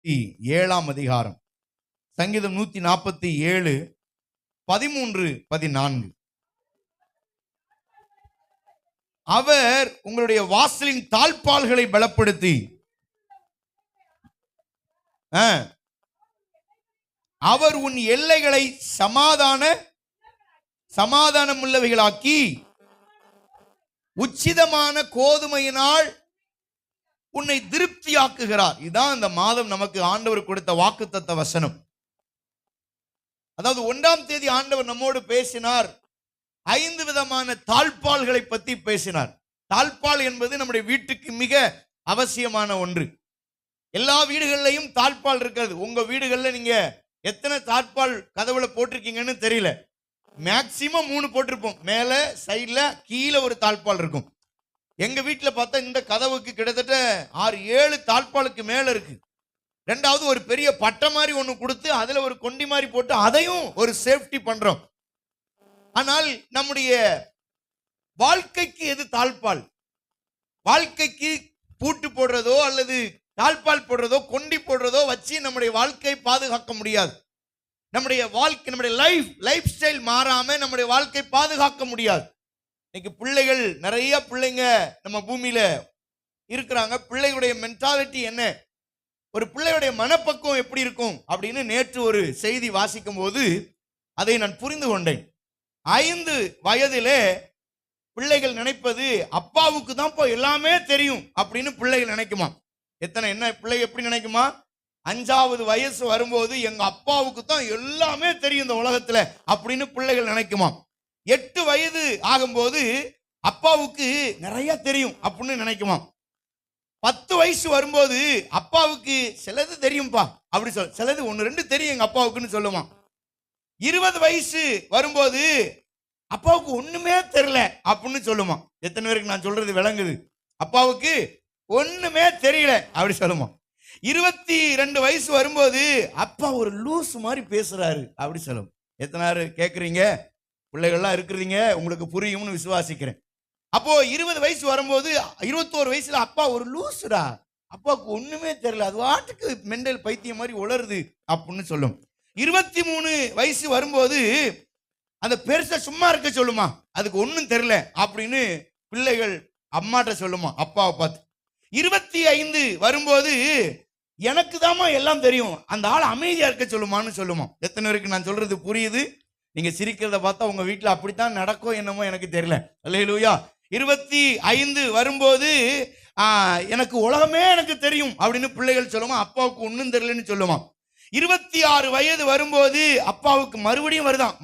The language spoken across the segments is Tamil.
7ஆம் அதிகாரம், சங்கீதம் 147 13 14. அவர் உங்களுடைய வாசலின் தாழ்பால்களை பலப்படுத்தி அவர் உன் எல்லைகளை சமாதானம் உள்ளவைகளாக்கி உச்சிதமான கோதுமையினால் உன்னை திருப்தியாக்குகிறார். இதுதான் இந்த மாதம் நமக்கு ஆண்டவர் கொடுத்த வாக்குத்தத்த வசனம். அதாவது 1ஆம் தேதி ஆண்டவர் நம்மோடு பேசினார். 5 விதமான தாழ்பால்களை பற்றி பேசினார். தாழ்பால் என்பது நம்முடைய வீட்டுக்கு மிக அவசியமான ஒன்று. எல்லா வீடுகளிலையும் தாழ்பால் இருக்கிறது. உங்க வீடுகளில் நீங்க எத்தனை தாழ்பால் கதவுல போட்டிருக்கீங்கன்னு தெரியல. மேக்சிமம் 3 போட்டிருப்போம். மேல சைட்ல கீழே ஒரு தாழ்பால் இருக்கும். எங்க வீட்டில் பார்த்தா இந்த கதவுக்கு கிட்டத்தட்ட 6-7 தாழ்பாலுக்கு மேல இருக்கு. ரெண்டாவது ஒரு பெரிய பட்டை மாதிரி ஒன்று கொடுத்து அதுல ஒரு கொண்டி மாதிரி போட்டு அதையும் ஒரு சேஃப்டி பண்றோம். ஆனால் நம்முடைய வாழ்க்கைக்கு எது தாழ்பால்? வாழ்க்கைக்கு பூட்டு போடுறதோ அல்லது தாழ்பால் போடுறதோ கொண்டி போடுறதோ வச்சு நம்முடைய வாழ்க்கையை பாதுகாக்க முடியாது. நம்முடைய வாழ்க்கை, நம்முடைய லைஃப் ஸ்டைல் மாறாம நம்முடைய வாழ்க்கை பாதுகாக்க முடியாது. இன்னைக்கு பிள்ளைகள், நிறைய பிள்ளைங்க நம்ம பூமியில இருக்கிறாங்க. பிள்ளைகளுடைய மென்டாலிட்டி என்ன, ஒரு பிள்ளையுடைய மனப்பக்குவம் எப்படி இருக்கும் அப்படின்னு நேற்று ஒரு செய்தி வாசிக்கும் போது அதை நான் புரிந்து கொண்டேன். 5 வயதிலே பிள்ளைகள் நினைப்பது அப்பாவுக்கு தான் எல்லாமே தெரியும் அப்படின்னு பிள்ளைகள் நினைக்குமா. என்ன பிள்ளைங்க எப்படி நினைக்குமா? 5வது வயசு வரும்போது எங்க அப்பாவுக்கு தான் எல்லாமே தெரியும் இந்த உலகத்துல அப்படின்னு பிள்ளைகள் நினைக்குமா. 8 வயது ஆகும்போது அப்பாவுக்கு நிறைய தெரியும் அப்படின்னு நினைக்குமா. 10 வயசு வரும்போது அப்பாவுக்கு சிலது தெரியும்பா அப்படி சொல்ல, சிலது 1-2 தெரியும் எங்க அப்பாவுக்குன்னு சொல்லுமா. 20 வயசு வரும்போது அப்பாவுக்கு ஒண்ணுமே தெரியல அப்படின்னு சொல்லுமா. எத்தனை பேருக்கு நான் சொல்றது விளங்குது? அப்பாவுக்கு ஒண்ணுமே தெரியல அப்படி சொல்லுமா. 22 வயசு வரும்போது அப்பா ஒரு லூஸ் மாதிரி பேசுறாரு அப்படி சொல்லும். எத்தனை பேர் கேட்குறீங்க? பிள்ளைகள்லாம் இருக்கிறீங்க, உங்களுக்கு புரியும்னு விசுவாசிக்கிறேன். அப்போ 20 வயசு வரும்போது 21 வயசுல அப்பா ஒரு லூசுடா, அப்பாவுக்கு ஒண்ணுமே தெரியல, அது வாட்டுக்கு மெண்டல் பைத்தியம் மாதிரி உளருது அப்படின்னு சொல்லும். 23 வயசு வரும்போது அந்த பெருசை சும்மா இருக்க சொல்லுமா, அதுக்கு ஒன்றும் தெரியல அப்படின்னு பிள்ளைகள் அம்மாட்ட சொல்லுமா அப்பாவை பார்த்து. 25 வரும்போது எனக்கு தாமா எல்லாம் தெரியும், அந்த ஆள் அமைதியா இருக்க சொல்லுமான்னு சொல்லுமா. எத்தனை பேருக்கு நான் சொல்றது புரியுது? நீங்க சிரிக்கிறத பார்த்தா உங்க வீட்டில் அப்படித்தான் நடக்கும் என்னமோ எனக்கு தெரியல. அல்லேலூயா. 25 வரும்போது எனக்கு உலகமே எனக்கு தெரியும் அப்படின்னு பிள்ளைகள் சொல்லுமா, அப்பாவுக்கு ஒன்றும் தெரியலன்னு சொல்லுமா. 26 வயது வரும்போது அப்பாவுக்கு மறுபடியும் வருதான்,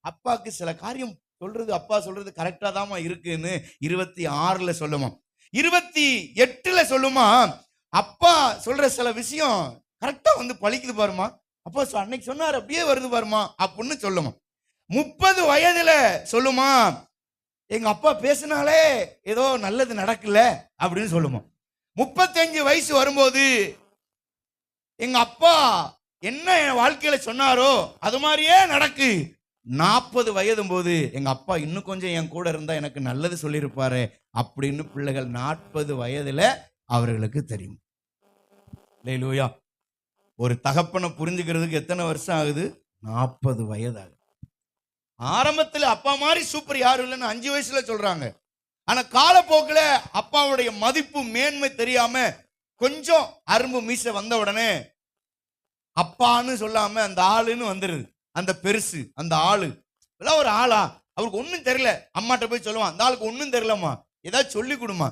அப்பாவுக்கு சில காரியம் சொல்றது, அப்பா சொல்றது கரெக்டா தாமா இருக்குன்னு 26ல சொல்லுமா. 28ல சொல்லுமா, அப்பா சொல்ற சில விஷயம் கரெக்டா வந்து பழிக்குது பாருமா, அப்பா அன்னைக்கு சொன்னார் அப்படியே வருது பாருமா அப்படின்னு சொல்லுமா. 30 வயதுல சொல்லுமா, எங்க அப்பா பேசினாலே ஏதோ நல்லது நடக்கல அப்படின்னு சொல்லுமா. 35 வயசு வரும்போது எங்க அப்பா என்ன என் வாழ்க்கையில சொன்னாரோ அது மாதிரியே நடக்கு. 40 வயதும் போது எங்க அப்பா இன்னும் கொஞ்சம் என் கூட இருந்தா எனக்கு நல்லது சொல்லியிருப்பாரு அப்படின்னு பிள்ளைகள் 40 வயதுல அவர்களுக்கு தெரியும். அல்லேலூயா. ஒரு தகப்பனை புரிஞ்சுக்கிறதுக்கு எத்தனை வருஷம் ஆகுது? 40 வயது ஆகுது. ஆரம்பத்தில் அப்பா மாதிரி சூப்பர் யாரும் இல்லைன்னு 5 வயசுல சொல்றாங்க. ஆனா காலப்போக்கில் அப்பாவுடைய மதிப்பு மேன்மை தெரியாம கொஞ்சம் அரும்பு மீசை வந்த உடனே அப்பான்னு சொல்லாம அந்த ஆளுன்னு வந்துருது. அந்த பெருசு, அந்த ஆளு எல்லாம் ஒரு ஆளா, அவருக்கு ஒன்றும் தெரியல. அம்மாட்ட போய் சொல்லுவான், அந்த ஆளுக்கு ஒன்றும் தெரியலம்மா, ஏதாவது சொல்லி கொடுமா.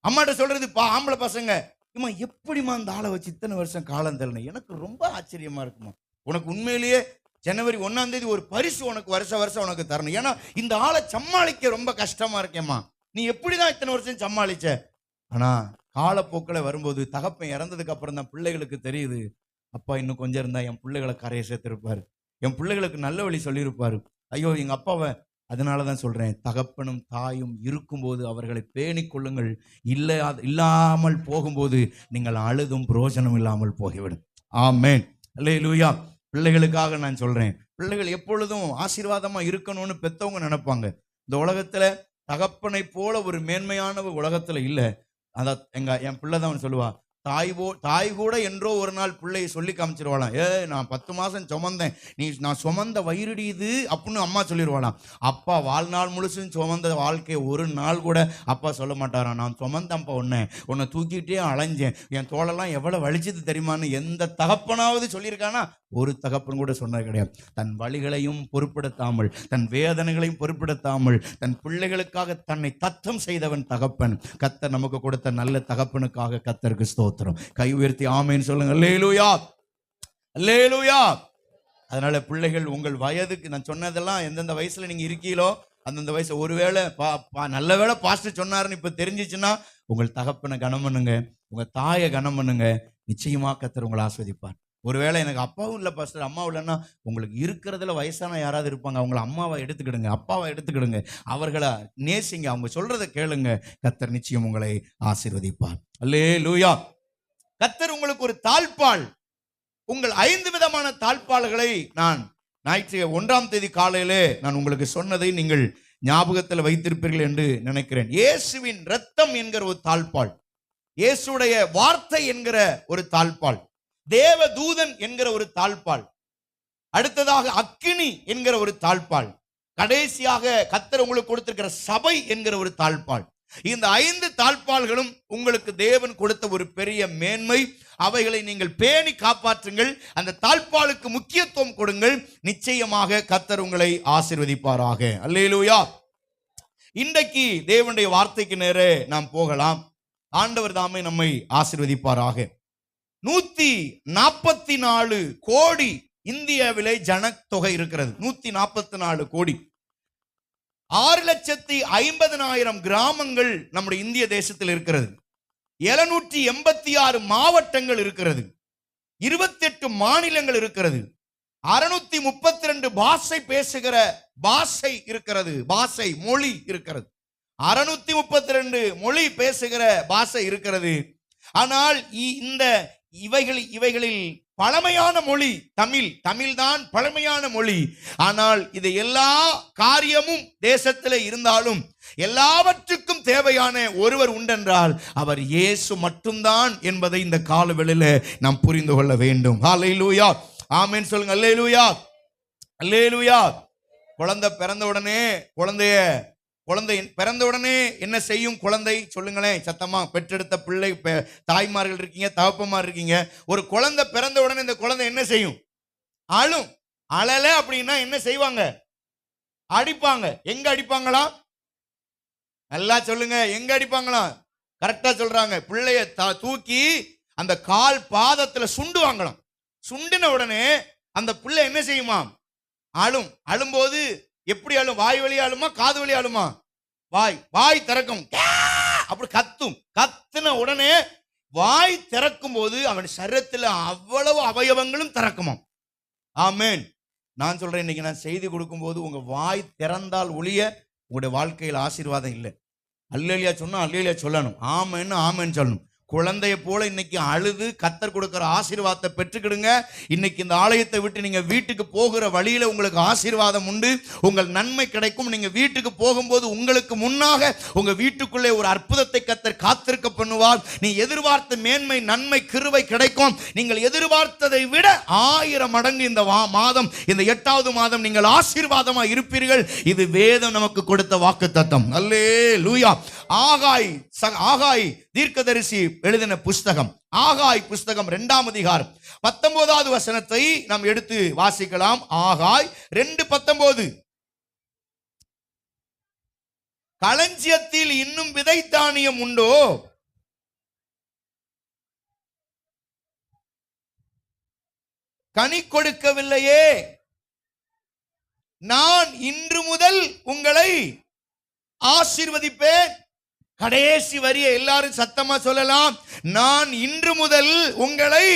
அம்மாட்ட சொல்றது, ஆம்பளை பசங்க, இம்மா எப்படிமா அந்த ஆளை வச்சு இத்தனை வருஷம் காலம் தெரியல, எனக்கு ரொம்ப ஆச்சரியமா இருக்குமா. உனக்கு உண்மையிலேயே ஜனவரி 1ஆம் தேதி ஒரு பரிசு உனக்கு வருஷம் உனக்கு தரணும். ஏன்னா இந்த ஆளை சமாளிக்க ரொம்ப கஷ்டமா இருக்கேம்மா, நீ எப்படிதான் இத்தனை வருஷம் சமாளிச்ச. ஆனா காலப்போக்கில் வரும்போது தகப்பன் இறந்ததுக்கு அப்புறம் தான் பிள்ளைகளுக்கு தெரியுது, அப்பா இன்னும் கொஞ்சம் இருந்தா என் பிள்ளைகளை கரையை சேர்த்திருப்பாரு, என் பிள்ளைகளுக்கு நல்ல வழி சொல்லியிருப்பாரு. ஐயோ எங்க அப்பாவை, அதனாலதான் சொல்றேன், தகப்பனும் தாயும் இருக்கும்போது அவர்களை பேணிக் கொள்ளுங்கள். இல்லாமல் போகும்போது நீங்கள் அழுதும் பிரயோஜனம் இல்லாமல் போய்விடும். ஆமென். அல்லேலூயா. பிள்ளைகளுக்காக நான் சொல்றேன், பிள்ளைகள் எப்பொழுதும் ஆசீர்வாதமா இருக்கணும்னு பெத்தவங்க நினைப்பாங்க. இந்த உலகத்துல தகப்பனை போல ஒரு மேன்மையான உலகத்துல இல்ல. அதான் என் பிள்ளை தான் சொல்லுவா, தாய் கூட என்றோ ஒரு நாள் பிள்ளையை சொல்லி காமிச்சிருவாளாம், நான் 10 மாசம் சுமந்தேன், நான் சுமந்த வயிறுடி இது அப்படின்னு அம்மா சொல்லிடுவாளாம். அப்பா வாழ்நாள் முழுசும் சுமந்த வாழ்க்கை ஒரு நாள் கூட அப்பா சொல்ல மாட்டாராம், நான் சுமந்தப்பா உன்னை தூக்கிட்டே அலைஞ்சேன், என் தோளெல்லாம் எவ்வளவு வலிச்சது தெரியுமான்னு எந்த தகப்பனாவது சொல்லியிருக்கானா? ஒரு தகப்பன் கூட சொன்னது கிடையாது. தன் வலிகளையும் பொருட்படுத்தாமல், தன் வேதனைகளையும் பொருட்படுத்தாமல், தன் பிள்ளைகளுக்காக தன்னை தத்தம் செய்தவன் தகப்பன். கர்த்தர் நமக்கு கொடுத்த நல்ல தகப்பனுக்காக கர்த்தருக்கு ஸ்தோத்திரம். கை உயர்த்தி ஆமேன்னு சொல்லுங்க. அல்லேலூயா, அல்லேலூயா. அதனால பிள்ளைகள், உங்கள் வயதுக்கு நான் சொன்னதெல்லாம் எந்தெந்த வயசுல நீங்க இருக்கீங்களோ அந்தந்த வயசு, ஒருவேளை நல்ல வேளை பாஸ்டர் சொன்னாருன்னு இப்ப தெரிஞ்சிச்சுன்னா உங்கள் தகப்பனை கனம் பண்ணுங்க, உங்க தாயை கனம் பண்ணுங்க. நிச்சயமா கர்த்தர் உங்களை ஆஸ்வதிப்பார். ஒருவேளை எனக்கு அப்பாவும் இல்லை பாஸ்டர், அம்மாவும் இல்லைன்னா, உங்களுக்கு இருக்கிறதுல வயசான யாராவது இருப்பாங்க, அவங்கள அம்மாவை எடுத்துக்கிடுங்க, அப்பாவை எடுத்துக்கிடுங்க, அவர்களை நேசிங்க, அவங்க சொல்றதை கேளுங்க. கர்த்தர் நிச்சயம் உங்களை ஆசீர்வதிப்பார். அல்லேலூயா. கர்த்தர் உங்களுக்கு ஒரு தாழ்பால், உங்கள் 5 விதமான தாழ்பால்களை நான் ஞாயிற்று 1ஆம் தேதி காலையிலே நான் உங்களுக்கு சொன்னதை நீங்கள் ஞாபகத்தில் வைத்திருப்பீர்கள் என்று நினைக்கிறேன். இயேசுவின் இரத்தம் என்கிற ஒரு தாழ்பால், இயேசுடைய வார்த்தை என்கிற ஒரு தாழ்பால், தேவதூதன் என்கிற ஒரு தாழ்பால், அடுத்ததாக அக்கினி என்கிற ஒரு தாழ்பால், கடைசியாக கர்த்தர் உங்களுக்கு கொடுத்திருக்கிற சபை என்கிற ஒரு தாழ்பால். இந்த 5 தாழ்பால்களும் உங்களுக்கு தேவன் கொடுத்த ஒரு பெரிய மேன்மை. அவைகளை நீங்கள் பேணி காப்பாற்றுங்கள். அந்த தாழ்பாலுக்கு முக்கியத்துவம் கொடுங்கள். நிச்சயமாக கர்த்தர் உங்களை ஆசீர்வதிப்பாராக. அல்லேலூயா. இன்றைக்கு தேவனுடைய வார்த்தைக்கு நேரே நாம் போகலாம். ஆண்டவர் தாமே நம்மை ஆசீர்வதிப்பாராக. 144 கோடி இந்தியாவிலே ஜனத்தொகை இருக்கிறது. 144 கோடி, 6,50,000 கிராமங்கள் நம்முடைய இந்திய தேசத்தில் இருக்கிறது. 786 மாவட்டங்கள் இருக்கிறது. 28 மாநிலங்கள் இருக்கிறது. 632 பாஷை பேசுகிற பாஷை இருக்கிறது, பாஷை மொழி இருக்கிறது. 632 மொழி பேசுகிற பாஷை இருக்கிறது. ஆனால் இந்த இவைகளில் பழமையான மொழி தமிழ் தான் பழமையான மொழி. ஆனால் இது எல்லா காரியமும் தேசத்திலே இருந்தாலும் எல்லாவற்றுக்கும் தேவையான ஒருவர் உண்டென்றால் அவர் இயேசு மட்டும்தான் என்பதை இந்த காலவெளியில நாம் புரிந்து கொள்ள வேண்டும். ஹல்லேலூயா, ஆமென் சொல்லுங்க. அல்லேலூயா, அல்லேலூயா. குழந்தை பிறந்த உடனே என்ன செய்யும் குழந்தை? சொல்லுங்களேன் சத்தமா. பெற்றெடுத்த பிள்ளை தாய்மார்கள் இருக்கீங்க, தகப்பமார் இருக்கீங்க. ஒரு குழந்தை பிறந்த உடனே இந்த குழந்தை என்ன செய்யும்? அழும். அழல அப்படின்னா என்ன செய்வாங்க? அடிப்பாங்க. எங்க அடிப்பாங்களா? நல்லா சொல்லுங்க, எங்க அடிப்பாங்களா? கரெக்டா சொல்றாங்க. பிள்ளைய தூக்கி அந்த கால் பாதத்துல சுண்டுவாங்களாம். சுண்டின உடனே அந்த பிள்ளை என்ன செய்யுமா? அழும். அழும்போது எப்படி அழும்? வாய் வழி அழுமா, காது வழி அழுமா? வாய் திறக்கும், அப்படி கத்தும். கத்துன உடனே வாய் திறக்கும் போது அவன் சரீரத்தில் அவ்வளவு அவயவங்களும் திறக்குமாம். ஆமென். நான் சொல்றேன், இன்னைக்கு நான் செய்தி கொடுக்கும் போது உங்க வாய் திறந்தால் ஒழிய உங்களுடைய வாழ்க்கையில் ஆசீர்வாதம் இல்லை. அல்லேலூயா சொன்னா அல்லேலூயா சொல்லணும், ஆமென்னு ஆமென்னு சொல்லணும். குழந்தைய போல இன்னைக்கு அழுது கர்த்தர் கொடுக்கிற ஆசீர்வாதத்தை பெற்றுக்கிடுங்க. இன்னைக்கு இந்த ஆலயத்தை விட்டு நீங்க வீட்டுக்கு போகிற வழியில உங்களுக்கு ஆசீர்வாதம் உண்டு, உங்கள் நன்மை கிடைக்கும். நீங்க வீட்டுக்கு போகும்போது உங்களுக்கு முன்னாக உங்க வீட்டுக்குள்ளே ஒரு அற்புதத்தை கர்த்தர் காத்திருக்க பண்ணுவார். நீ எதிர்பார்த்த மேன்மை, நன்மை, கிருபை கிடைக்கும். நீங்கள் எதிர்பார்த்ததை விட 1000 மடங்கு இந்த மாதம், இந்த 8வது மாதம் நீங்கள் ஆசீர்வாதமா இருப்பீர்கள். இது வேதம் நமக்கு கொடுத்த வாக்குத்தத்தம். அல்லேலூயா. ஆகாய் தீர்க்கதரிசி எழுதின புஸ்தகம், ஆகாய் புஸ்தகம் 2ஆம் அதிகாரம் 19வது வசனத்தை நாம் எடுத்து வாசிக்கலாம். ஆகாய் 2:19. களஞ்சியத்தில் இன்னும் விதை தானியம் உண்டோ? கனி கொடுக்கவில்லையே? நான் இன்று முதல் உங்களை ஆசீர்வதிப்பேன். கடைசி வரியை எல்லாரும் சத்தமா சொல்லலாம். நான் இன்று முதல் உங்களை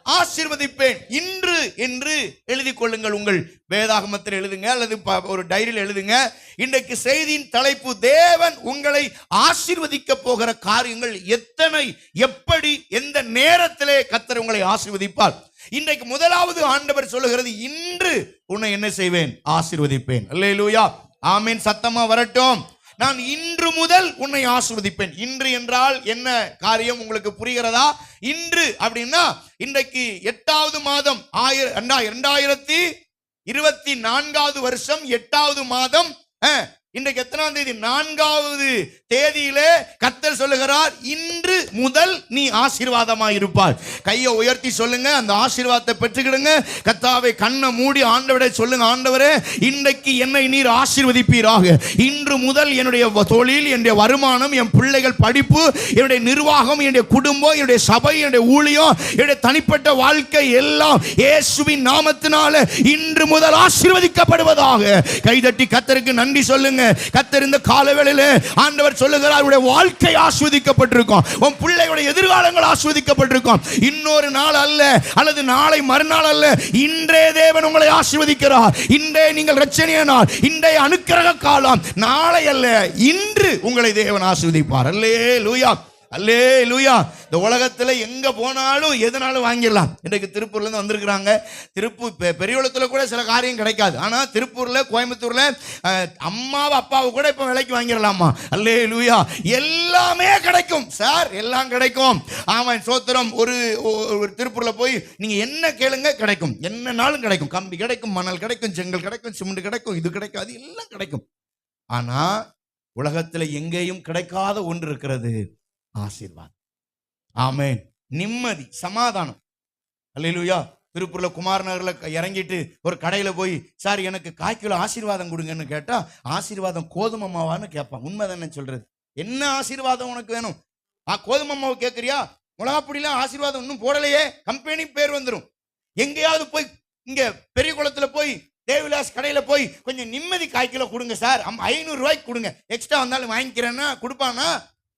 ஆசீர்வதிப்பேன். இன்று என்று எழுதி கொள்ளுங்கள். உங்கள் வேதாகமத்தில் எழுதுங்க அல்லது ஒரு டைரியில் எழுதுங்க. இன்றைக்கு செய்தியின் தலைப்பு, தேவன் உங்களை ஆசீர்வதிக்க போகிற காரியங்கள் எத்தனை, எப்படி, எந்த நேரத்திலே கர்த்தர் உங்களை ஆசீர்வதிப்பார். இன்றைக்கு முதலாவது ஆண்டவர் சொல்லுகிறது, இன்று உன்னை என்ன செய்வேன்? ஆசீர்வதிப்பேன். அல்லேலூயா, ஆமென். சத்தமா வரட்டும். நான் இன்று முதல் உன்னை ஆசீர்வதிப்பேன். இன்று என்றால் என்ன காரியம் உங்களுக்கு புரிகிறதா? இன்று அப்படின்னா இன்றைக்கு 8வது மாதம் 2024வது வருஷம் 8வது மாதம். இன்றைக்கு எத்தனாம் தேதி? 4வது தேதியிலே கர்த்தர் சொல்லுகிறார், இன்று முதல் நீ ஆசீர்வாதமாய் இருப்பாய். கையை உயர்த்தி சொல்லுங்க, அந்த ஆசீர்வாதத்தை பெற்றுக்கிடுங்க. கர்த்தாவே கண்ணை மூடி ஆண்டவரே சொல்லுங்க, ஆண்டவரே இன்றைக்கு என்னை நீர் ஆசீர்வதிப்பீராக. இன்று முதல் என்னுடைய தொழில், என்னுடைய வருமானம், என் பிள்ளைகள் படிப்பு, என்னுடைய நிர்வாகம், என்னுடைய குடும்பம், என்னுடைய சபை, என்னுடைய ஊழியம், என்னுடைய தனிப்பட்ட வாழ்க்கை எல்லாம் இயேசுவின் நாமத்தினால இன்று முதல் ஆசீர்வதிக்கப்படுவதாக. கைதட்டி கர்த்தருக்கு நன்றி சொல்லுங்க. கர்த்தர் இந்த காலவேளையிலே ஆண்டவர் சொல்லுகிறார், உடைய வாழ்க்கை ஆசீர்வதிக்கப்பட்டிருக்கும், உன் பிள்ளைகளுடைய எதிர்காலங்கள் ஆசீர்வதிக்கப்பட்டிருக்கும். இன்னொரு நாள் அல்ல, அல்லது நாளை மறுநாள் அல்ல, இன்றே தேவன் உங்களை ஆசீர்வதிக்கிறார். இன்றே நீங்கள் இரட்சணிய நாள், இன்றைய அனுக்கிரக காலம். நாளை அல்ல, இன்று உங்களை தேவன் ஆசீர்வதிப்பார். அல்லேலூயா, அல்லேலூயா. இந்த உலகத்துல எங்க போனாலும் எதனாலும் வாங்கிடலாம். இன்றைக்கு திருப்பூர்ல இருந்து வந்திருக்கிறாங்க. திருப்பூர் பெரியகுளத்துல கூட சில காரியம் கிடைக்காது. ஆனா திருப்பூர்ல, கோயம்புத்தூர்ல அம்மாவை அப்பாவை கூட இப்ப விலைக்கு வாங்கிடலாமா? அல்லேலூயா. எல்லாமே கிடைக்கும் சார், எல்லாம் கிடைக்கும். ஆமா, சோத்திரம். ஒரு திருப்பூர்ல போய் நீங்க என்ன கேளுங்க கிடைக்கும், என்னன்னாலும் கிடைக்கும். கம்பி கிடைக்கும், மணல் கிடைக்கும், செங்கல் கிடைக்கும், சிமெண்ட் கிடைக்கும், இது கிடைக்கும், அது எல்லாம் கிடைக்கும். ஆனா உலகத்துல எங்கேயும் கிடைக்காத ஒன்று இருக்கிறது, ஆசீர்வாதம். ஆமென். நிம்மதி, சமாதானம். அல்லேலூயா. திருப்பூர்ல குமார் நகர்ல இறங்கிட்டு ஒரு கடையில போய், சார் எனக்கு 1/4 கிலோ ஆசீர்வாதம் கொடுங்கன்னு கேட்டா, ஆசீர்வாதம் கோதுமை மாவான்னு கேட்பான். உண்மைதானே சொல்றது? என்ன ஆசீர்வாதம் உனக்கு வேணும்? கோதுமை மாவு கேட்கறியா? மிளகாப்பொடியில ஆசீர்வாதம் இன்னும் போடலையே, கம்பெனி பேர் வந்துடும். எங்கேயாவது போய், இங்க பெரிய குளத்துல போய் தேவிலாஸ் கடையில போய் கொஞ்சம் நிம்மதி 1/4 கிலோ கொடுங்க சார், 500 ரூபாய்க்கு கொடுங்க, எக்ஸ்ட்ரா வந்தாலும் வாங்கிக்கிறேன்னா கொடுப்பானா?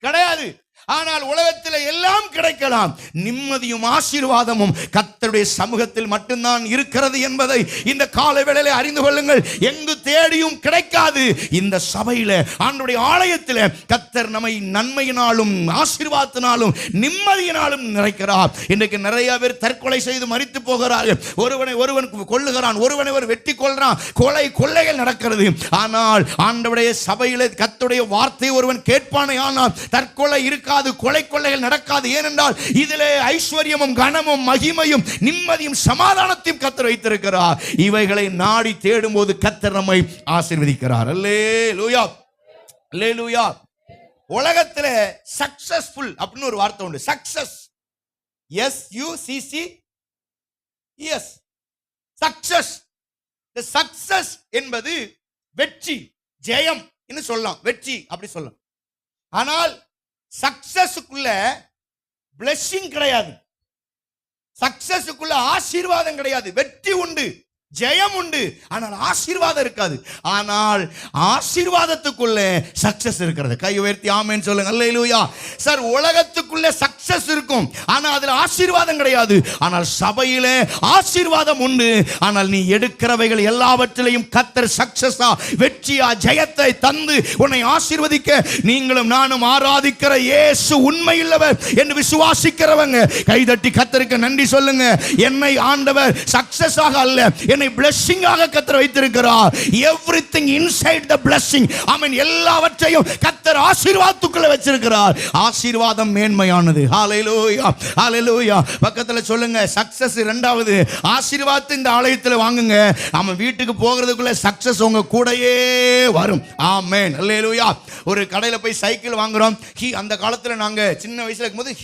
கிடையாது. ஆனால் உலகத்தில் எல்லாம் கிடைக்கலாம். நிம்மதியும் ஆசீர்வாதமும் கர்த்தருடைய சமூகத்தில் மட்டும்தான் இருக்கிறது என்பதை இந்த கால வேளையிலே அறிந்து கொள்ளுங்கள். எங்கு தேடியும் கிடைக்காது. இந்த சபையில, ஆண்டவருடைய ஆலயத்தில் கர்த்தர் நம்மை நன்மையினாலும் ஆசீர்வாதத்தினாலும் நிம்மதியினாலும் நிறைக்கிறார். இன்றைக்கு நிறைய பேர் தற்கொலை செய்து மரித்து போகிறார்கள். ஒருவன் கொல்லுகிறான், ஒருவனை வெட்டி கொள்றான், கொள்ளைகள் நடக்கிறது. ஆனால் ஆண்டவருடைய சபையிலே கர்த்தருடைய வார்த்தை ஒருவன் கேட்பானே, ஆனால் தற்கொலை இருக்காது, கொள்ளைகள் நடக்காது. ஏனென்றால் இதிலே ஐஸ்வர்யமும் கனமும் மகிமையும் நிம்மதியும் சமாதானத்தையும் கர்த்தர் வைத்திருக்கிறார். இவைகளை நாடி தேடும் போது கர்த்தர் நம்மை ஆசீர்வதிக்கிறார். அல்லேலூயா, அல்லேலூயா. உலகத்துல சக்சஸ்ஃபுல் அப்படின்னு ஒரு வார்த்தை உண்டு. Success, SUCCES, success. சக்சஸ் என்பது வெற்றி, ஜெயம் என்று சொல்லலாம், வெற்றி அப்படி சொல்லலாம். ஆனால் சக்சஸுக்குள்ள பிளெஸிங் கிடையாது, சக்சஸுக்குள்ள ஆசீர்வாதம் கிடையாது. வெற்றி உண்டு, ஜெயம் உண்டு, ஆனால் ஆசீர்வாதம் இருக்காது. ஆனால் ஆசீர்வாதத்துக்குள்ள சக்சஸ் இருக்கிறது. கை உயர்த்தி ஆமென் சொல்லுங்க. அல்லேலூயா. சார், உலகத்துக்குள்ள சக்சஸ் இருக்கும், ஆனால் அதுல ஆசீர்வாதம் கிடையாது. ஆனால் சபையிலே ஆசீர்வாதம் உண்டு. ஆனால் நீ எடுக்கிறவைகள் எல்லாவற்றிலையும் கர்த்தர் சக்சஸா, வெற்றியா, ஜெயத்தை தந்து உன்னை ஆசீர்வதிக்க நீங்களும் நானும் ஆராதிக்கிற இயேசு உண்மையுள்ளவர் என்று விசுவாசிக்கிறவங்க கைதட்டி கர்த்தருக்கு நன்றி சொல்லுங்க. என்னை ஆண்டவர் சக்சஸாக அல்ல, என்னை blessing-ஆக கர்த்தர் வைத்திருக்கிறார். everything inside the blessing. ஆமென். எல்லாவற்றையும் கர்த்தர் ஆசீர்வாதத்துக்குள்ள வச்சிருக்கிறார். ஆசீர்வாதம் மேன்மையானது. ஹalleluya, ஹalleluya. பக்கத்துல சொல்லுங்க, சக்சஸ் இரண்டாவது, ஆசீர்வாதத்தை இந்த ஆலயத்துல வாங்குங்க. நம்ம வீட்டுக்கு போகிறதுக்குள்ள சக்சஸ் உங்க கூடயே வரும். ஆமென், ஹalleluya. ஒரு கடையில போய் சைக்கிள் வாங்குறோம். அந்த காலத்துல நாங்க சின்ன வயசுல இருக்கும்போது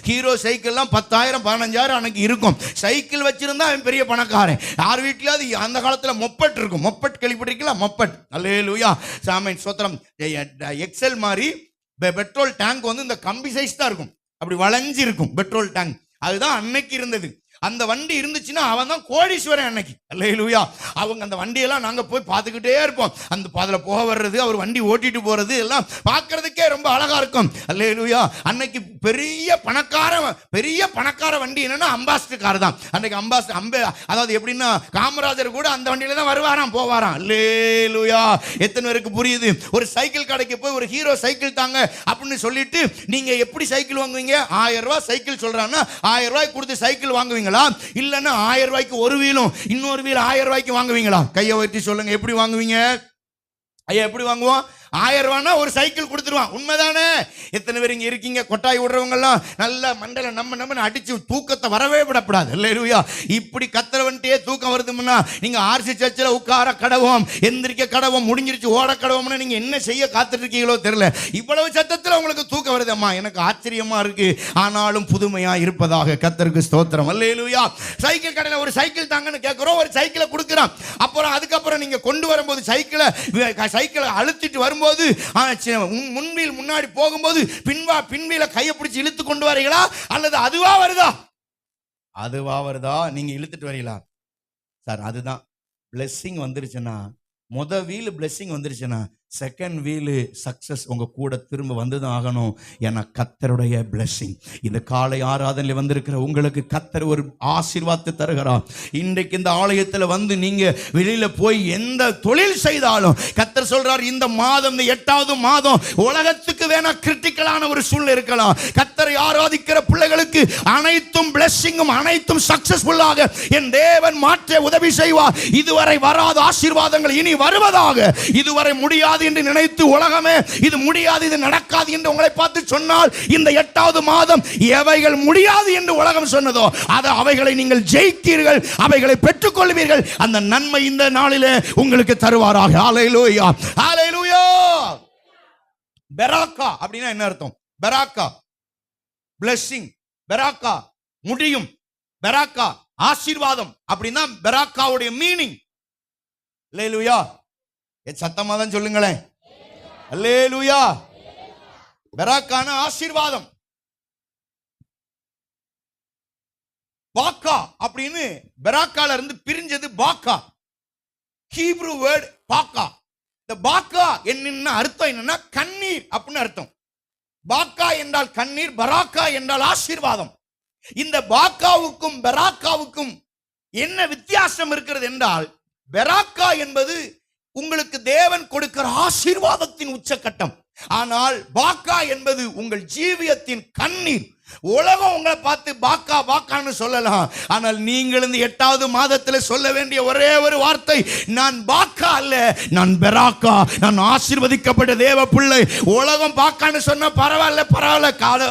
ஹீரோ சைக்கிள்லாம் 10,000 15,000 அன்னைக்கு இருக்கும். சைக்கிள் வச்சிருந்தா அவன் பெரிய பணக்காரன். யார் வீட்லயாவது அந்த காலத்துல மொப்பட் இருக்கும். மொப்பட் கேள்விப்பட்டிருக்கீங்களா? மொப்பட். அல்லேலூயா, ஆமென், ஸ்தோத்திரம். எக்ஸல் மாதிரி பெட்ரோல் டேங்க் வந்து இந்த கம்பி சைஸ் தான் இருக்கும், அப்படி வளைஞ்சு இருக்கும் பெட்ரோல் டேங்க். அதுதான் அன்னைக்கு இருந்தது. அந்த வண்டி இருந்துச்சுன்னா அவன் தான் கோடீஸ்வரன் அன்னைக்கு. அல்லேலூயா. அவங்க அந்த வண்டியெல்லாம் நாங்க போய் பார்த்துக்கிட்டே இருப்போம். அந்த அதில் போக வர்றது, அவர் வண்டி ஓட்டிட்டு போறது எல்லாம் பார்க்கறதுக்கே ரொம்ப அழகா இருக்கும். அல்லேலூயா. அன்னைக்கு பெரிய பணக்கார வண்டி என்னன்னா அம்பாஸ்டர் கார் தான். அன்னைக்கு அதாவது எப்படின்னா காமராஜர் கூட அந்த வண்டியில தான் வருவாராம், போவாராம். அல்லேலூயா. எத்தனை பேருக்கு புரியுது? ஒரு சைக்கிள் கடைக்கு போய் ஒரு ஹீரோ சைக்கிள் தாங்க அப்படின்னு சொல்லிட்டு நீங்க எப்படி சைக்கிள் வாங்குவீங்க? 1000 ரூபாய் சைக்கிள் சொல்றான்னா 1000 ரூபாய் கொடுத்து சைக்கிள் வாங்குவீங்களா? இல்லன்னா 1000 ரூபாய்க்கு ஒரு வீலும் இன்னொரு வீல் 1000 ரூபாய்க்கு வாங்குவீங்களா? கையை உயர்த்தி சொல்லுங்க, எப்படி வாங்குவீங்க? ஐயா, எப்படி வாங்குவோம்? 1000 ரூபானா ஒரு சைக்கிள் கொடுத்துருவான். உண்மைதானே? எத்தனை பேர் இங்க இருக்கீங்க கொட்டாய் விடுறவங்க எல்லாம் நல்ல மண்டல நம்ம அடிச்சு தூக்கத்தை வரவே விடக்கூடாது. அல்லேலூயா. இப்படி கத்துறவன்ட்டே தூக்கம் வருதுன்னா நீங்க ஆர்சி சர்ச்சில் உட்கார கடவோம், எந்திரிக்க கடவோம், முடிஞ்சிருச்சு ஓட கடவோம்னு நீங்க என்ன செய்ய காத்துட்டு இருக்கீங்களோ தெரியல. இவ்வளவு சத்தத்தில் உங்களுக்கு தூக்கம் வருதம்மா, எனக்கு ஆச்சரியமா இருக்கு. ஆனாலும் புதுமையா இருப்பதாக கர்த்தருக்கு ஸ்தோத்திரம். அல்லேலூயா. சைக்கிள் கடையில் ஒரு சைக்கிள் தாங்கன்னு கேட்கிறோம், ஒரு சைக்கிளை கொடுக்குறான். அப்புறம் அதுக்கப்புறம் நீங்க கொண்டு வரும்போது சைக்கிளை அழுத்திட்டு வரும்போது முன்வீல் முன்னாடி போகும்போது பின்வீல கையை பிடிச்சி இழுத்து கொண்டு வரீங்களா அல்லது அதுவா வருதா நீங்க இழுத்துட்டு வரீங்களா? சார் அதுதான் பிளெஸிங் வந்துருச்சுன்னா, முத வீல் பிளெஸிங் வந்துருச்சுன்னா செகண்ட் வீலு சக்சஸ் உங்க கூட திரும்ப வந்துதான் ஆகணும். ஏன்னா கர்த்தருடைய பிளெஸிங். இந்த காலை ஆராதனையில் வந்திருக்கிற உங்களுக்கு கர்த்தர் ஒரு ஆசீர்வாதத்தை தருகிறார். இன்றைக்கு இந்த ஆலயத்தில் வந்து நீங்க வெளியில போய் எந்த தொழில் செய்தாலும் கர்த்தர் சொல்றார், இந்த மாதம், இந்த 8வது மாதம் உலகத்துக்கு வேணா கிரிட்டிக்கலான ஒரு சூழ்நிலை இருக்கலாம், கர்த்தரை ஆராதிக்கிற பிள்ளைகளுக்கு அனைத்தும் பிளெஸிங்கும் அனைத்தும் சக்சஸ்ஃபுல்லாக என் தேவன் மாற்ற உதவி செய்வார். இதுவரை வராத ஆசீர்வாதங்கள் இனி வருவதாக. இதுவரை முடியாது என்று நினைத்து உலகமே இது முடியாது, இது நடக்காது என்று உங்களை பார்த்து சொன்னால், இந்த 8வது மாதம் எவைகள் முடியாது என்று உலகம் சொன்னதோ அவைகளை நீங்கள் ஜெயித்தீர்கள், அவைகளை பெற்றுக் கொள்வீர்கள். அந்த நன்மை இந்த நாளிலே உங்களுக்கு தருவாராக. ஹல்லேலூயா, ஹல்லேலூயா. பெராக்கா அப்படின்னா என்ன அர்த்தம்? பெராக்கா பிளெஸிங், பெராக்கா முடியும், பெராக்கா ஆசீர்வாதம் அப்படின்னா பெராக்காவுடைய மீனிங். அல்லேலூயா. சத்தமா தான் சொல்லுங்களேன். அல்லேலூயா. பெராக்கான ஆசீர்வாதம். பாக்கா அப்படின்னு பெராக்கால இருந்து பிரிஞ்சது பாக்கா. Hebrew word பாக்கா. இந்த பாக்கா என்ன அர்த்தம்? என்னன்னா கண்ணீர் அப்படின்னு அர்த்தம். பாக்கா என்றால் கண்ணீர், பராக்கா என்றால் ஆசீர்வாதம். இந்த பாக்காவுக்கும் பெராக்காவுக்கும் என்ன வித்தியாசம் இருக்கிறது என்றால், பெராக்கா என்பது உங்களுக்கு தேவன் கொடுக்கிற ஆசீர்வாதத்தின் உச்சக்கட்டம். ஆனால் பாக்கா என்பது உங்கள் ஜீவியத்தின் கண்ணீர். உலகம் உங்களை பார்த்து பாக்கா பாக்கான்னு சொல்லலாம், ஆனால் நீங்கள் இந்த 8வது மாதத்தில் சொல்ல வேண்டிய ஒரே ஒரு வார்த்தை, நான் பாக்கா அல்ல, நான் பெராக்கா, நான் ஆசீர்வதிக்கப்பட்ட தேவ பிள்ளை. உலகம் பாக்கான்னு சொன்னா பரவாயில்ல,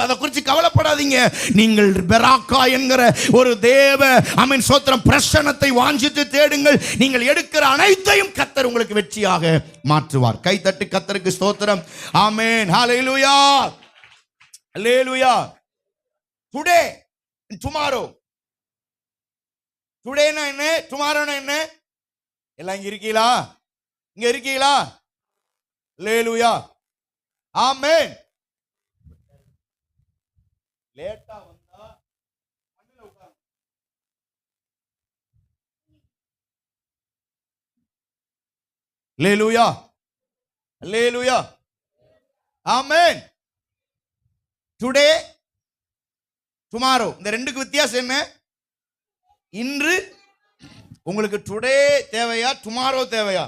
அதை குறித்து கவலைப்படாதீங்க. நீங்கள் பெராக்கா என்கிற ஒரு தேவ ஆமென் ஸ்தோத்திரம் பிரசன்னத்தை வாஞ்சித்து தேடுங்கள். நீங்கள் எடுக்கிற அனைத்தையும் கர்த்தர் உங்களுக்கு வெற்றியாக மாற்றுவார். கை தட்டி கர்த்தருக்கு ஸ்தோத்திரம். ஆமென். ஹல்லேலூயா, ஹல்லேலூயா. Today tomorrow. டுடேனா என்ன, டுமாரோனா என்ன? எல்லாம் இங்க இருக்கீங்களா? இங்க இருக்கீங்களா? அல்லேலூயா, ஆமென். லேட்டா வந்தா மண்ணுல உட்காருங்க. அல்லேலூயா, அல்லேலூயா, ஆமென். டுடே டுமாரோ, இந்த ரெண்டுக்கு வித்தியாசம் என்ன? இன்று உங்களுக்கு டுடே தேவையா, டுமாரோ தேவையா?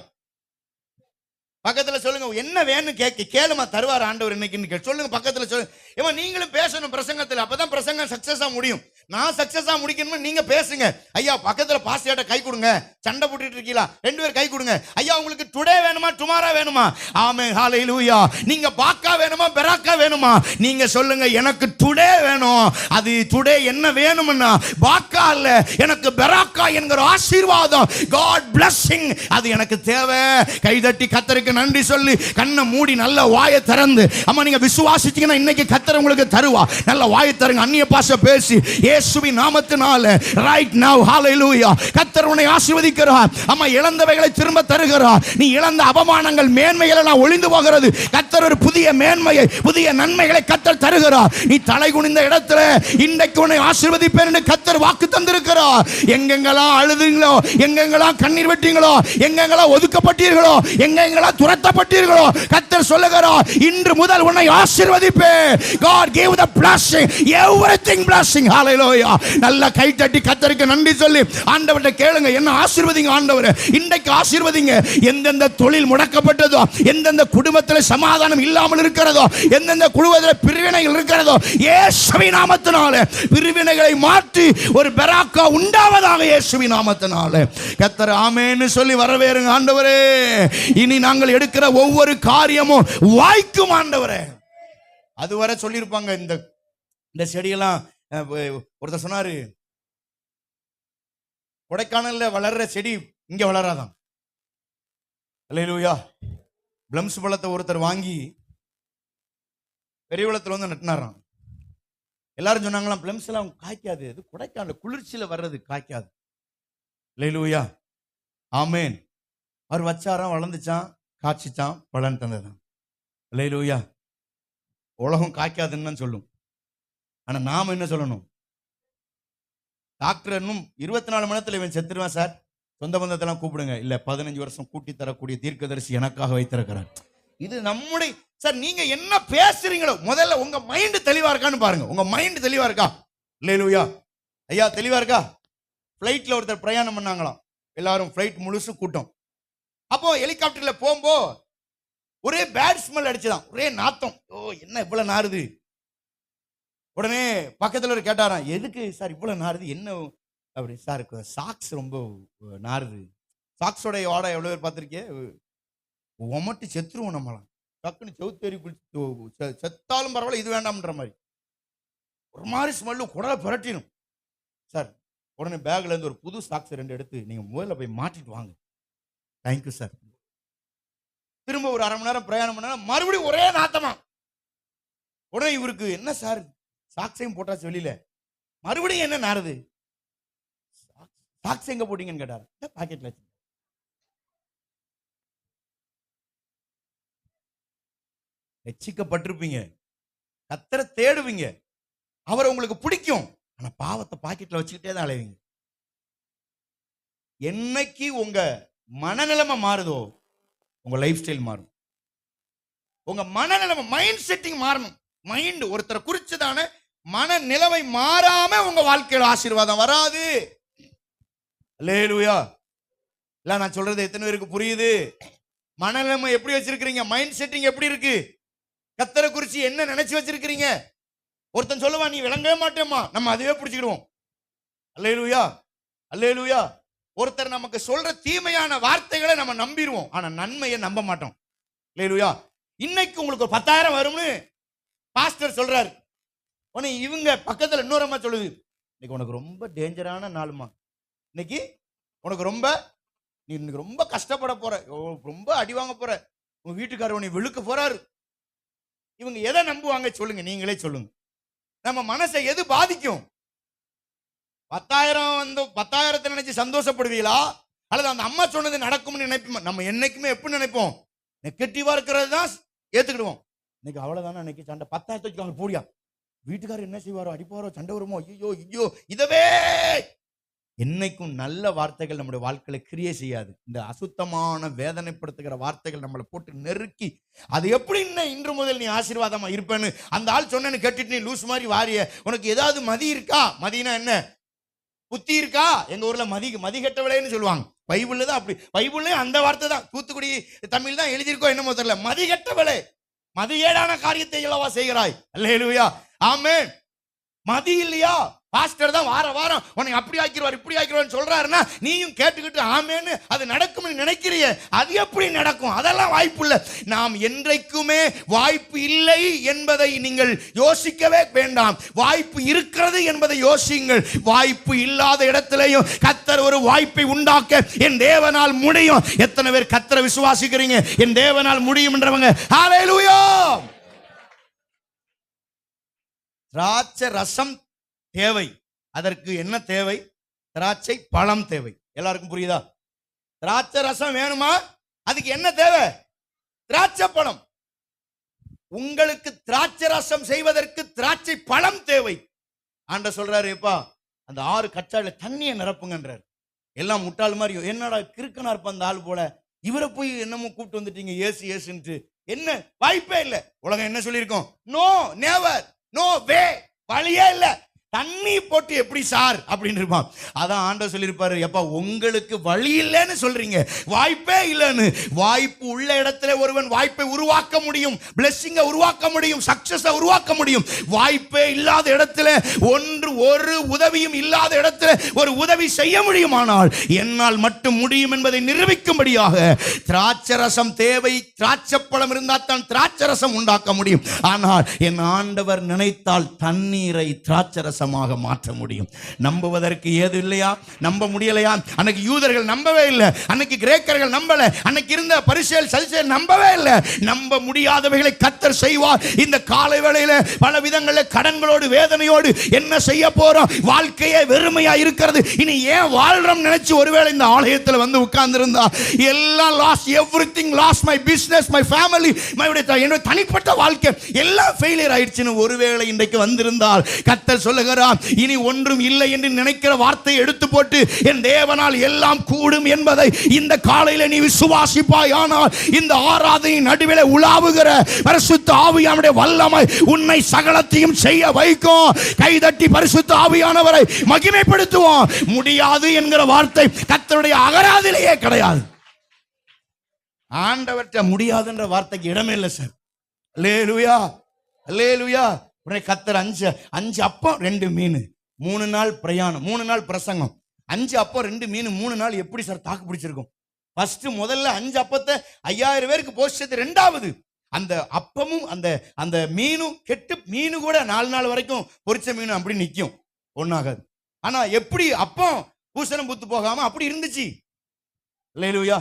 பக்கத்துல சொல்லுங்க, என்ன வேணும் கேளுமா, தருவார் ஆண்டவர் இன்னைக்கு சொல்லுங்க. பக்கத்துல சொல்லுங்க. ஏமா நீங்களும் பேசணும் பிரசங்கத்தில், அப்பதான் பிரசங்கம் சக்சஸா முடியும். நான் சக்சஸா முடிக்கணும்னு நீங்க பேசுங்க. ஐயா பக்கத்துல பாஸ்டர்ட்ட கை கொடுங்க, சண்டை போட்டுட்டு இருக்கீங்களா, 2 பேர் கை கொடுங்க. ஐயா உங்களுக்கு டுடே வேணுமா, டுமாரோ வேணுமா? ஆமென், ஹல்லேலூயா. நீங்க பாக்கா வேணுமா, பெராக்கா வேணுமா? நீங்க சொல்லுங்க, எனக்கு டுடே வேணும். அது டுடே என்ன வேணும்னா பாக்கா அல்ல, எனக்கு பெராக்கா என்கிற ஆசீர்வாதம், காட் பிளெஸிங், அது எனக்கு தேவை. கைதட்டி கர்த்தருக்கு நன்றி சொல்லி கண்ணை மூடி நல்ல வாயை திறந்து, அம்மா நீங்க விசுவாசிச்சீங்கன்னா இன்னைக்கு கர்த்தர் உங்களுக்கு தருவா. நல்ல வாயை திறங்க, அந்நிய பாஷை பேசி இயேசுவின் நாமத்தினால ரைட் நவ ஹல்லேலூயா. கர்த்தர் உன்னை ஆசீர்வதிக்கிறார். அம்மா இழந்தவைகளை திரும்ப தருகிறார். நீ இழந்த அவமானங்கள் மேன்மைகள் எல்லாம் ஒளிந்து போகிறது. கர்த்தர் ஒரு புதிய மேன்மையை, புதிய நன்மைகளை கர்த்தர் தருகிறார். நீ தலை குனிந்த இடத்துல இன்றைக்கு உன்னை ஆசீர்வதிப்பேன் என்று கர்த்தர் வாக்கு தந்திருக்கிறார். எங்கெங்கெல்லாம் அழுதுங்களோ, எங்கெங்கெல்லாம் கண்ணீர் விட்டீங்களோ, எங்கெங்கெல்லாம் ஒதுக்கப்பட்டீர்களோ, எங்கெங்கெல்லாம் துரத்தப்பட்டீர்களோ, கர்த்தர் சொல்லுகிறார், இன்று முதல் உன்னை ஆசீர்வதிப்பேன். God gave the blessing, everything blessing. Hallelujah. ஹalleluya. நல்ல கை தட்டி கர்த்தருக்கு நன்றி சொல்லி ஆண்டவர்கிட்ட கேளுங்க, என்ன ஆசீர்வதிங்க ஆண்டவரே, இன்றைக்கு ஆசீர்வதிங்க. எந்தெந்த தொழில் முடக்கப்பட்டதோ, எந்தெந்த குடும்பத்தில் சமாதானம் இல்லாமல் இருக்கிறதோ, எந்தெந்த குடும்பத்தில் பிரிவினைகள் இருக்கிறதோ, இயேசுவின் நாமத்தினாலே பிரிவினைகளை மாற்றி ஒரு பெராக்கா உண்டாவதாக இயேசுவின் நாமத்தினாலே. கர்த்தர் ஆமென்னு சொல்லி வரவேறுங்க. ஆண்டவரே, இனி நாங்கள் எடுக்கிற ஒவ்வொரு காரியமும் வாய்க்கும் ஆண்டவரே. அதுவரை சொல்லியிருப்பாங்க, இந்த செடியெல்லாம் ஒருத்தர் சொன்னாரு, கொடைக்கானல்ல வளர்ற செடி இங்க வளராதான். அல்லேலூயா. பிளம்ஸ் பழத்தை ஒருத்தர் வாங்கி பெரியவளத்துல வந்து நட்டினாராம். எல்லாரும் சொன்னாங்களாம், பிளம்ஸ் எல்லாம் காய்க்காது, இது கொடைக்கானல் குளிர்ச்சியில வர்றது, காய்க்காது. அல்லேலூயா. ஆமேன். அவர் வச்சாராம், வளர்ந்துச்சான், காய்ச்சிச்சான், பலன் தந்ததான். அல்லேலூயா. உலகம் காய்க்காதுன்னு சொல்லும், ஆனா நாம என்ன சொல்லணும்? டாக்டர் இன்னும் 24 மணி நேரத்தில் இவன் செத்துருவான் சார், சொந்த பந்தத்தெல்லாம் கூப்பிடுங்க. இல்ல 15 வருஷம் கூட்டி தரக்கூடிய தீர்க்கதரிசி எனக்காக வைத்திருக்கிறார். இது நம்முடைய சார். நீங்க என்ன பேசுறீங்களோ முதல்ல உங்க மைண்ட் தெளிவா இருக்கான்னு பாருங்க. உங்க மைண்ட் தெளிவா இருக்கா? அல்லேலூயா. ஐயா தெளிவா இருக்கா? பிளைட்ல ஒருத்தர் பிரயாணம் பண்ணாங்களாம், எல்லாரும் பிளைட் முழுசு கூட்டம். அப்போ ஹெலிகாப்டர்ல போகும்போ ஒரே பேட் ஸ்மெல் அடிச்சுதான், ஒரே நாத்தம். ஓ என்ன இவ்வளவு நாறுது? உடனே பக்கத்துல ஒரு கேட்டாராம், எதுக்கு சார் இவ்வளவு நாறுது, என்ன அப்படி? சார் சாக்ஸ் ரொம்ப நாறுது. சாக்ஸோட வாடை எவ்வளவு பேர் பார்த்திருக்கே, ஒமட்டு செத்துருவோம் நம்மளாம். டக்குன்னு செவுத்தேறி குளிச்சு செத்தாலும் பரவாயில்ல, இது வேண்டாம்ன்ற மாதிரி ஒரு மாதிரி ஸ்மெல்லு குடலை புரட்டிடும் சார். உடனே பேக்ல இருந்து ஒரு புது சாக்ஸ் 2 எடுத்து நீங்க முதல்ல போய் மாட்டிட்டு வாங்க. Thank you sir. திரும்ப ஒரு 1/2 மணி நேரம் பிரயாணம் பண்ணா மறுபடியும் ஒரே நாத்தமா. உடனே இவருக்கு, என்ன சார் சாக்ஸையும் போட்டாச்சு வெளியில, மறுபடியும் என்ன நாறுது? சாக்ஸ் எங்க போட்டீங்கன்னு கேட்டாரு. பாக்கெட்ல வச்சு. ரட்சிக்கப்பட்டிருப்பீங்க, கர்த்தரை தேடுவீங்க, அவரை உங்களுக்கு பிடிக்கும், ஆனா பாவத்தை பாக்கெட்ல வச்சுக்கிட்டே தான் அலைவீங்க. என்னைக்கு உங்க மனநிலைமை மாறுதோ உங்க லைஃப் ஸ்டைல் மாறும். உங்க மனநிலைமை, மைண்ட் செட்டிங் மாறணும். மைண்ட் ஒருத்தரை குறிச்சுதானே மனநிலைமை மாறாம உங்க வாழ்க்கையில் ஆசீர்வாதம் வராது. அல்லேலூயா. இல்ல நான் சொல்றது எத்தனை பேருக்கு புரியுது? மனநிலைமை எப்படி வச்சிருக்கீங்க? மைண்ட் செட்டிங் எப்படி இருக்கு? கர்த்தரை குறிச்சு என்ன நினைச்சு வச்சிருக்கீங்க? ஒருத்தன் சொல்லுவான், நீ விளங்கவே மாட்டேமா, நம்ம அதுவே பிடிச்சிக்கிடுவோம். அல்லேலூயா. அல்லேலூயா. ஒருத்தர் நமக்கு சொல்ற தீமையான வார்த்தைகளை நம்ம நம்பிடுவோம், ஆனா நன்மையை நம்ப மாட்டோம். அல்லேலூயா. இன்னைக்கு உங்களுக்கு 10,000 வரும்னு பாஸ்டர் சொல்றாரு. உடனே இவங்க பக்கத்துல இன்னொரு அம்மா சொல்லுது, இன்னைக்கு உனக்கு ரொம்ப டேஞ்சரான நாளுமா, இன்னைக்கு உனக்கு ரொம்ப, நீ இன்னைக்கு ரொம்ப கஷ்டப்பட போற, ரொம்ப அடி வாங்க போற, உங்க வீட்டுக்காரர் உன்னை வெளுக்க போறாரு. இவங்க எதை நம்புவாங்க சொல்லுங்க, நீங்களே சொல்லுங்க. நம்ம மனசை எது பாதிக்கும்? 10,000 வந்து 10,000 நினைச்சு சந்தோஷப்படுவீங்களா, அல்லது அந்த அம்மா சொன்னது நடக்கும்னு நினைப்போம்? நம்ம என்னைக்குமே எப்படி நினைப்போம்? நெகட்டிவா இருக்கிறது தான் ஏத்துக்கிடுவோம். இன்னைக்கு அவ்வளவுதானே, இன்னைக்கு சண்டை 10,000 வச்சுக்காங்க போடியா, வீட்டுக்காரர் என்ன செய்வாரோ, அடிப்பாரோ, சண்டை வருமோ, ஐயோ ஐயோ. இதவே என்னைக்கும் நல்ல வார்த்தைகள் நம்முடைய வாழ்க்கையில கிரியை செய்யாது. இந்த அசுத்தமான வேதனைப்படுத்துகிற வார்த்தைகள் நம்மளை போட்டு நெருக்கி, அது எப்படி இன்று முதல் நீ ஆசீர்வாதமா இருப்பேன்னு அந்த ஆள் சொன்னேன்னு கேட்டுட்டு நீ லூஸ் மாதிரி வாரிய. உனக்கு ஏதாவது மதி இருக்கா? மதினா என்ன? புத்தி இருக்கா? எங்க ஊர்ல மதி கெட்டவளேன்னு சொல்லுவாங்க. பைபிள்ல தான் அப்படி, பைபிள்லயும் அந்த வார்த்தை தான், தூத்துக்குடி தமிழ் தான் எழுதியிருக்கோம் என்னமோ தெரியல. மதி கெட்டவளே, மதியேடான காரியத்தை அல்லவா செய்கிறாய். அல்லேலூயா. ஆமென். மதி இல்லையா? பாஸ்டர் தான் வார வாரம் உன்னை அப்படி ஆக்கிடுவார் இப்படி ஆக்கிடுவார்னு சொல்றாருன்னா நீயும் கேட்டுக்கிட்டு ஆமேன்னு அது நடக்கும்னு நினைக்கிறியே, அது எப்படி நடக்கும்? அதெல்லாம் வாய்ப்பு இல்லை. நாம் என்றைக்குமே வாய்ப்பு இல்லை என்பதை நீங்கள் யோசிக்கவே வேண்டாம். வாய்ப்பு இருக்கிறது என்பதை யோசியுங்கள். வாய்ப்பு இல்லாத இடத்திலேயும் கர்த்தர் ஒரு வாய்ப்பை உண்டாக்க என் தேவனால் முடியும். எத்தனை பேர் கர்த்தரை விசுவாசிக்கிறீங்க? என் தேவனால் முடியும் என்றவங்க ஹல்லேலூயா. திராட்சை ரசம் தேவை. அதற்கு என்ன தேவை? திராட்சை பழம் தேவை. எல்லாருக்கும் புரியுதா? திராட்சை ரசம் வேணுமா? அதுக்கு என்ன தேவை? திராட்சை பழம். உங்களுக்கு திராட்சை ரசம் செய்வதற்கு திராட்சை பழம் தேவை. ஆண்டவர் சொல்றாரு, எப்பா அந்த 6 கச்சால தண்ணியை நிரப்புங்கன்றார். எல்லாம் முட்டாள் மாதிரி, என்னடா கிறுக்கனா இருப்ப அந்த ஆள் போல, இவரை போய் என்னமோ கூப்பிட்டு வந்துட்டீங்க ஏசு ஏசுன்ட்டு. என்ன வாய்ப்பே இல்லை. உலகம் என்ன சொல்லியிருக்கோம்? நோ, நெவர், நோ வே, வழியே இல்லை. தண்ணி போட்டு எப்படி சார் அப்படின்னு இருப்பான். அதான் ஆண்டவர் சொல்லியிருப்பாரு, எப்பா உங்களுக்கு வழி இல்லைன்னு சொல்றீங்க, வாய்ப்பே இல்லைன்னு. வாய்ப்பு உள்ள இடத்துல ஒருவன் வாய்ப்பை உருவாக்க முடியும், பிளெஸிங்கை உருவாக்க முடியும், சக்சஸை உருவாக்க முடியும். வாய்ப்பே இல்லாத இடத்துல, ஒரு உதவியும் இல்லாத இடத்துல ஒரு உதவி செய்ய முடியுமானால் என்னால் மட்டும் முடியும் என்பதை நிரூபிக்கும்படியாக திராட்சரசம் தேவை. திராட்சப்பழம் இருந்தால் தான் திராட்சரசம் உண்டாக்க முடியும். ஆனால் என் ஆண்டவர் நினைத்தால் தண்ணீரை திராட்சரசமாக மாற்ற முடியும். நம்புவதற்கு ஏது இல்லையா? நம்ப முடியலையா? அன்னைக்கு யூதர்கள் நம்பவே இல்லை, அன்னைக்கு கிரேக்கர்கள் நம்பல, அன்னைக்கு இருந்த பரிசேல் சதுசேயர் நம்பவே இல்லை. நம்ப முடியாதவைகளை கர்த்தர் செய்வார். இந்த காலை வேளையில பல விதங்களில் கடன்களோடு வேதனையோடு என்ன செய்ய போறோம், வாழ்க்கையே வெறுமையா இருக்கிறது, இனி ஏன் வாழ்றோம் நினைச்சு ஒருவேளை இந்த ஆலயத்தில் வந்து உட்கார்ந்து இருந்தா எல்லாம் loss, everything loss, my business, my family, என்னோட தனிப்பட்ட வாழ்க்கை எல்லாம் ஃபெயிலியர் ஆயிடுச்சுன்னு ஒருவேளை இன்றைக்கு வந்திருந்தால் கர்த்தர் சொல்லுகிறார், இனி ஒன்றும் இல்லை என்று நினைக்கிற வார்த்தையை எடுத்து போட்டு என் தேவனால் எல்லாம் கூடும் என்பதை இந்த காலையில நீ விசுவாசிப்பாய். ஆனால் இந்த ஆராதனை நடுவில் உலாவுகிற பரிசுத்த ஆவியானுடைய வல்லமை உன்னை சகலத்தையும் செய்ய வைக்கும். கைதட்டி பரிசுத்த ஆவியானவரை மகிமைப்படுத்துவோம். முடியாது என்கிற வார்த்தை கர்த்தருடைய அகராதிலேயே கிடையாது. ஆண்டவர்ட்ட முடியாதுன்ற வார்த்தைக்கு இடமே இல்லை சார். அல்லேலூயா, அல்லேலூயா. உடனே கர்த்தர் அஞ்சு அப்பம் 2 மீன், 3 நாள் பிரயாணம், 3 நாள் பிரசங்கம், 5 அப்பம் 2 மீன், 3 நாள் எப்படி சார் தாக்கு பிடிச்சிருக்கும்? முதல்ல 5 அப்பத்தை 5000 பேருக்கு போஷிச்சது. 2வது அந்த அப்பமும் அந்த மீனும் கெட்டு, மீனு கூட 4 நாள் வரைக்கும் பொரிச்ச மீன் அப்படி நிற்கும், ஒன்னாகாது. ஆனா எப்படி அப்பம் பூசணம் பூத்து போகாம அப்படி இருந்துச்சு. அல்லேலூயா,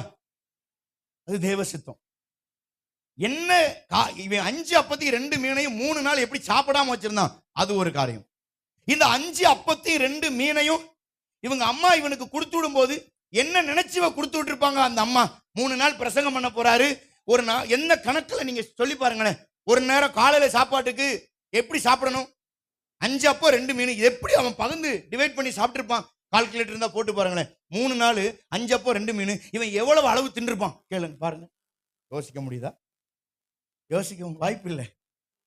அது தேவ சித்தம். என்ன இவன் 5 அப்பத்தையும் 2 மீனையும் 3 நாள் எப்படி சாப்பிடாம வச்சிருந்தான், அது ஒரு காரியம். இந்த 5 அப்பத்தையும் 2 மீனையும் இவங்க அம்மா இவனுக்கு கொடுத்து விடும் போது என்ன நினைச்சு கொடுத்து விட்டு இருப்பாங்க? அந்த அம்மா 3 நாள் பிரசங்கம் பண்ண போறாரு. ஒரு நாள் எந்த கணக்குல நீங்க சொல்லி பாருங்களேன். ஒரு நேரம் காலையில சாப்பாட்டுக்கு எப்படி சாப்பிடணும்? 5 அப்பம் 2 மீன் எப்படி அவன் பகிர்ந்து டிவைட் பண்ணி சாப்பிட்டுருப்பான்? கால்குலேட்டர் இருந்தா போட்டு பாருங்களேன். 3 நாள் 5 அப்பம் 2 மீன், இவன் எவ்வளவு அளவு தின்றுப்பான் கேளுங்க பாருங்க. யோசிக்க முடியுதா? யோசிக்க வாய்ப்பு இல்லை.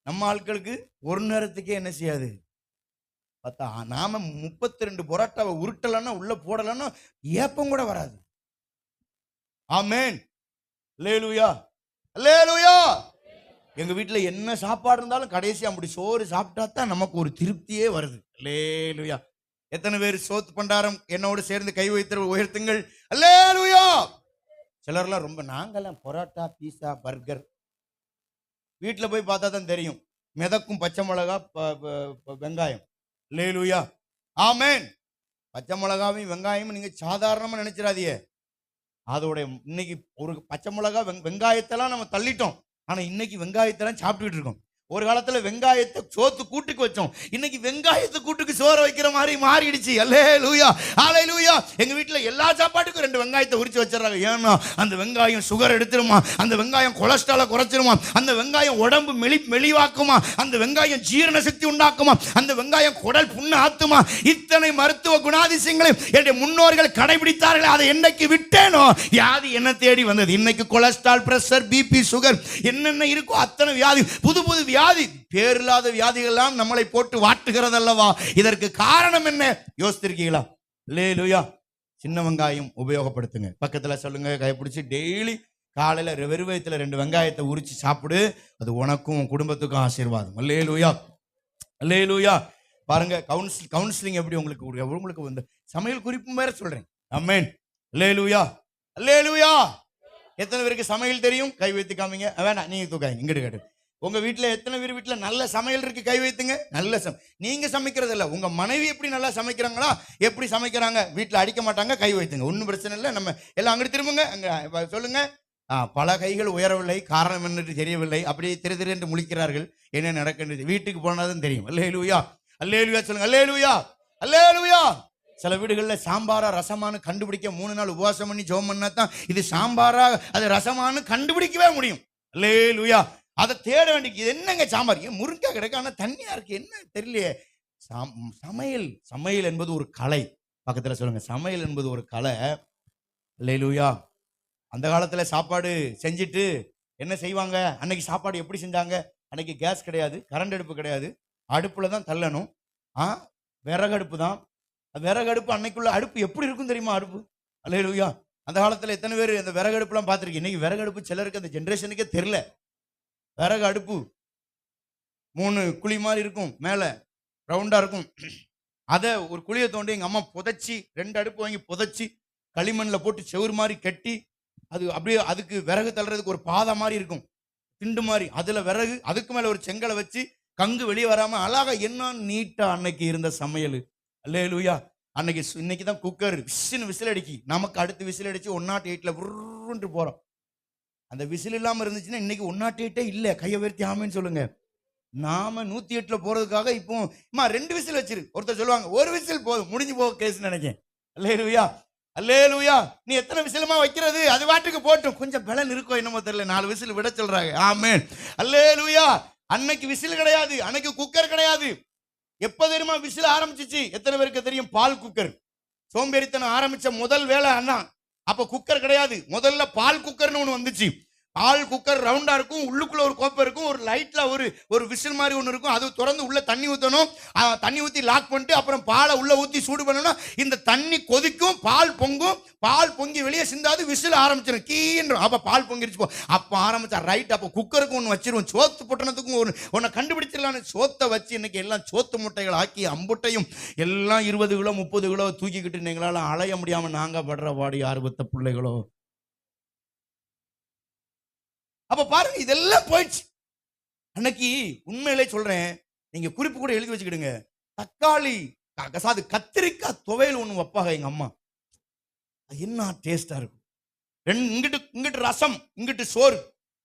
நம்ம ஆட்களுக்கு ஒரு நேரத்துக்கே என்ன செய்யாது பார்த்தா, நாம 32 பரோட்டாவை உருட்டலன்னா உள்ள போடலன்னா ஏப்பம் கூட வராது. ஆமென், அல்லேலூயா, அல்லேலூயா. எங்க வீட்டுல என்ன சாப்பாடு இருந்தாலும் கடைசி அப்படி சோறு சாப்பிட்டா தான் நமக்கு ஒரு திருப்தியே வருது. அல்லேலூயா. எத்தனை பேர் சோத்து பண்டாரம் என்னோடு சேர்ந்து கை வைத்து உயர்த்துங்கள். அல்லேலூயா. சிலர்லாம் ரொம்ப, நாங்கெல்லாம் பரோட்டா, பீஸா, பர்கர் வீட்டில் போய் பார்த்தா தான் தெரியும். மிதக்கும் பச்சை மிளகா, வெங்காயம். அல்லேலூயா, ஆமென். பச்சை மிளகாவையும் வெங்காயமும் நீங்க சாதாரணமா நினைச்சிடாதீங்க. அதோட இன்னைக்கு ஒரு பச்சை மிளகா வெங்காயத்தெல்லாம் நம்ம தள்ளிட்டோம். ஆனா இன்னைக்கு வெங்காயத்தெல்லாம் சாப்பிட்டுக்கிட்டு இருக்கோம். ஒரு காலத்துல வெங்காயத்தை சோத்து கூட்டுக்கு வச்சோம், இன்னைக்கு வெங்காயத்து கூட்டுக்கு சோறு வைக்கிற மாதிரி மாறிடுச்சு. அல்லேலூயா, அல்லேலூயா. எங்க வீட்டுல எல்லா சாப்பாட்டுக்கும் 2 வெங்காயத்தை உரிச்சு வச்சிடறாங்க. ஏன்னா அந்த வெங்காயம் சுகர் எடுத்துருமா, அந்த வெங்காயம் கொலஸ்ட்ராலை குறைச்சிருமா, அந்த வெங்காயம் உடம்பு மெலிவாக்குமா, அந்த வெங்காயம் ஜீரண சக்தி உண்டாக்குமா, அந்த வெங்காயம் குடல் புண்ணு ஆத்துமா. இத்தனை மருத்துவ குணாதிசயங்களையும் என்னுடைய முன்னோர்கள் கடைபிடித்தார்கள். அதை என்னைக்கு விட்டேனோ வியாதி என்ன தேடி வந்தது. இன்னைக்கு கொலஸ்ட்ரால், பிரஷர், பிபி, சுகர் என்னென்ன இருக்கோ அத்தனை வியாதி, புது புது வியாதி, பேரில்லாத வியாதிகள் எல்லாம் நம்மளை போட்டு வாட்டுகிறது அல்லவா? இதற்கு காரணம் என்ன யோசித்திருக்கீங்களா? அல்லேலூயா. சின்ன வெங்காயம் உபயோகப்படுத்துங்க. பக்கத்துல சொல்லுங்க, கைப்பிடிச்சு டெய்லி காலையில வெறுவயத்துல 2 வெங்காயத்தை உரிச்சு சாப்பிடு. அது உனக்கும் குடும்பத்துக்கும் ஆசீர்வாதம். அல்லேலூயா, அல்லேலூயா. பாருங்க, கவுன்சிலிங் எப்படி உங்களுக்கு வந்து சமையல் குறிப்பும் வேற சொல்றேன். ஆமென், அல்லேலூயா, அல்லேலூயா. எத்தனை பேருக்கு சமையல் தெரியும்? கை வைத்து காமிங்க. வேணாம், நீங்க தூக்காங்க, இங்கிட்டு கேட்டு. உங்க வீட்டுல எத்தனை பேர் வீட்டுல நல்ல சமையல் இருக்கு? கை வைத்துங்க. நல்ல நீங்க சமைக்கிறது இல்ல, உங்க மனைவி எப்படி நல்லா சமைக்கிறாங்களா? எப்படி சமைக்கிறாங்க? வீட்டுல அடிக்க மாட்டாங்க, கை வைத்துங்க. ஒன்னும் பிரச்சனை இல்லை. நம்ம எல்லாம் அங்கிட்டு திரும்புங்க, அங்க சொல்லுங்க. பல கைகள் உயரவில்லை, காரணம் என்று தெரியவில்லை, அப்படியே திரு என்று முழிக்கிறார்கள். என்ன நடக்கின்றது வீட்டுக்கு போனாதான் தெரியும். அல்லேலூயா, அல்லேலூயா சொல்லுங்க. அல்லேலூயா, அல்லேலூயா. சில வீடுகளில் சாம்பாரா ரசமானு கண்டுபிடிக்க 3 நாள் உபவாசம் பண்ணி ஜெபம் பண்ணா தான் இது சாம்பாரா அது ரசமானு கண்டுபிடிக்கவே முடியும். அல்லேலூயா. அதை தேட வேண்டிய, இது என்னங்க சாம்பார், முருங்கை கிடைக்க, ஆனா தண்ணியா இருக்கு, என்ன தெரியலையே. சமையல் என்பது ஒரு கலை. பக்கத்துல சொல்லுங்க, சமையல் என்பது ஒரு கலை. அல்லேலூயா. அந்த காலத்துல சாப்பாடு செஞ்சுட்டு என்ன செய்வாங்க? அன்னைக்கு சாப்பாடு எப்படி செஞ்சாங்க? அன்னைக்கு கேஸ் கிடையாது, கரண்ட் அடுப்பு கிடையாது, அடுப்புல தான் தள்ளணும். விறகடுப்பு தான். விறகடுப்பு அன்னைக்குள்ள அடுப்பு எப்படி இருக்கும் தெரியுமா? அடுப்பு அல்லேலூயா. அந்த காலத்துல எத்தனை பேர் அந்த விறகடுப்புலாம் பார்த்துருக்கீங்க? இன்னைக்கு விறகடுப்பு சிலருக்கு அந்த ஜென்ரேஷனுக்கே தெரியல. விறகு அடுப்பு 3 குழி மாதிரி இருக்கும், மேல ரவுண்டா இருக்கும். அதை ஒரு குழியை தோண்டி எங்க அம்மா புதைச்சி 2 அடுப்பு வாங்கி புதைச்சி களிமண்ணில் போட்டு செவுறு மாதிரி கட்டி அது அப்படியே அதுக்கு விறகு தள்ளுறதுக்கு ஒரு பாதை மாதிரி இருக்கும், திண்டு மாதிரி. அதுல விறகு, அதுக்கு மேல ஒரு செங்கலை வச்சு கங்கு வெளியே வராம அழகா என்ன நீட்டா அன்னைக்கு இருந்த சமையல். அல்லேலூயா. அன்னைக்கு இன்னைக்கு தான் குக்கர் விசில் அடிக்கி, நமக்கு அடுத்து விசில் அடிச்சு 108ல உருண்டு போறோம். அந்த விசில் இல்லாம இருந்துச்சுன்னா இன்னைக்கு 108 இல்ல. கையை உயர்த்தி ஆமேன்னு சொல்லுங்க. நாம 108ல போறதுக்காக இப்போ 2 விசில் வச்சிரு. ஒருத்தர் சொல்லுவாங்க 1 விசில் போதும் முடிஞ்சு போக கேஸ் நினைக்கேன். அல்லேலூயா அல்லேலூயா. நீ எத்தனை விசிலுமா வைக்கிறது? அது வாட்டுக்கு போட்டும், கொஞ்சம் பலன் இருக்கோ என்னமோ தெரியல, 4 விசில் விட சொல்றாங்க. ஆமென் அல்லேலூயா. அன்னைக்கு விசில் கிடையாது, அன்னைக்கு குக்கர் கிடையாது. எப்ப தெரியுமா விசில் ஆரம்பிச்சிச்சு? எத்தனை பேருக்கு தெரியும்? பால் குக்கர். சோம்பேறித்தனம் ஆரம்பிச்ச முதல் வேலை அண்ணா. அப்ப குக்கர் கிடையாது, முதல்ல பால் குக்கர்னு ஒண்ணு வந்துச்சு. பால் குக்கர் ரவுண்டா இருக்கும், உள்ளுக்குள்ள ஒரு கோப்பை இருக்கும், ஒரு லைட்ல ஒரு விசில் மாதிரி ஒன்று இருக்கும். அது திறந்து உள்ள தண்ணி ஊற்றணும். தண்ணி ஊற்றி லாக் பண்ணிட்டு அப்புறம் பாலை உள்ள ஊற்றி சூடு பண்ணணும். இந்த தண்ணி கொதிக்கும், பால் பொங்கும். பால் பொங்கி வெளியே சிந்தாது, விசில் ஆரம்பிச்சிடும், கீன்றோம். அப்ப பால் பொங்கிருச்சு. அப்ப ஆரம்பிச்சா ரைட். அப்ப குக்கருக்கு ஒன்று வச்சிருவோம், சோத்து பொட்டணத்துக்கும் ஒன்று கண்டுபிடிச்சிடலான்னு சோத்தை வச்சு இன்னைக்கு எல்லாம் சோத்து முட்டைகள் ஆக்கி அம்புட்டையும் எல்லாம் 20 கிலோ 30 கிலோ தூக்கிக்கிட்டு நீங்களால அலைய முடியாம நாங்க படுற பாடி 6 பிள்ளைகளோ. அப்ப பாருங்க, இதெல்லாம் போயிடுச்சு. அன்னைக்கு உண்மையிலே சொல்றேன், நீங்க குறிப்பு கூட எழுதி வச்சுக்கிடுங்க. தக்காளி கத்திரிக்காய் துவையல் ஒண்ணு வைப்பாங்க எங்க அம்மா. என்ன டேஸ்டா இருக்கும். இங்கிட்டு ரசம், இங்கிட்டு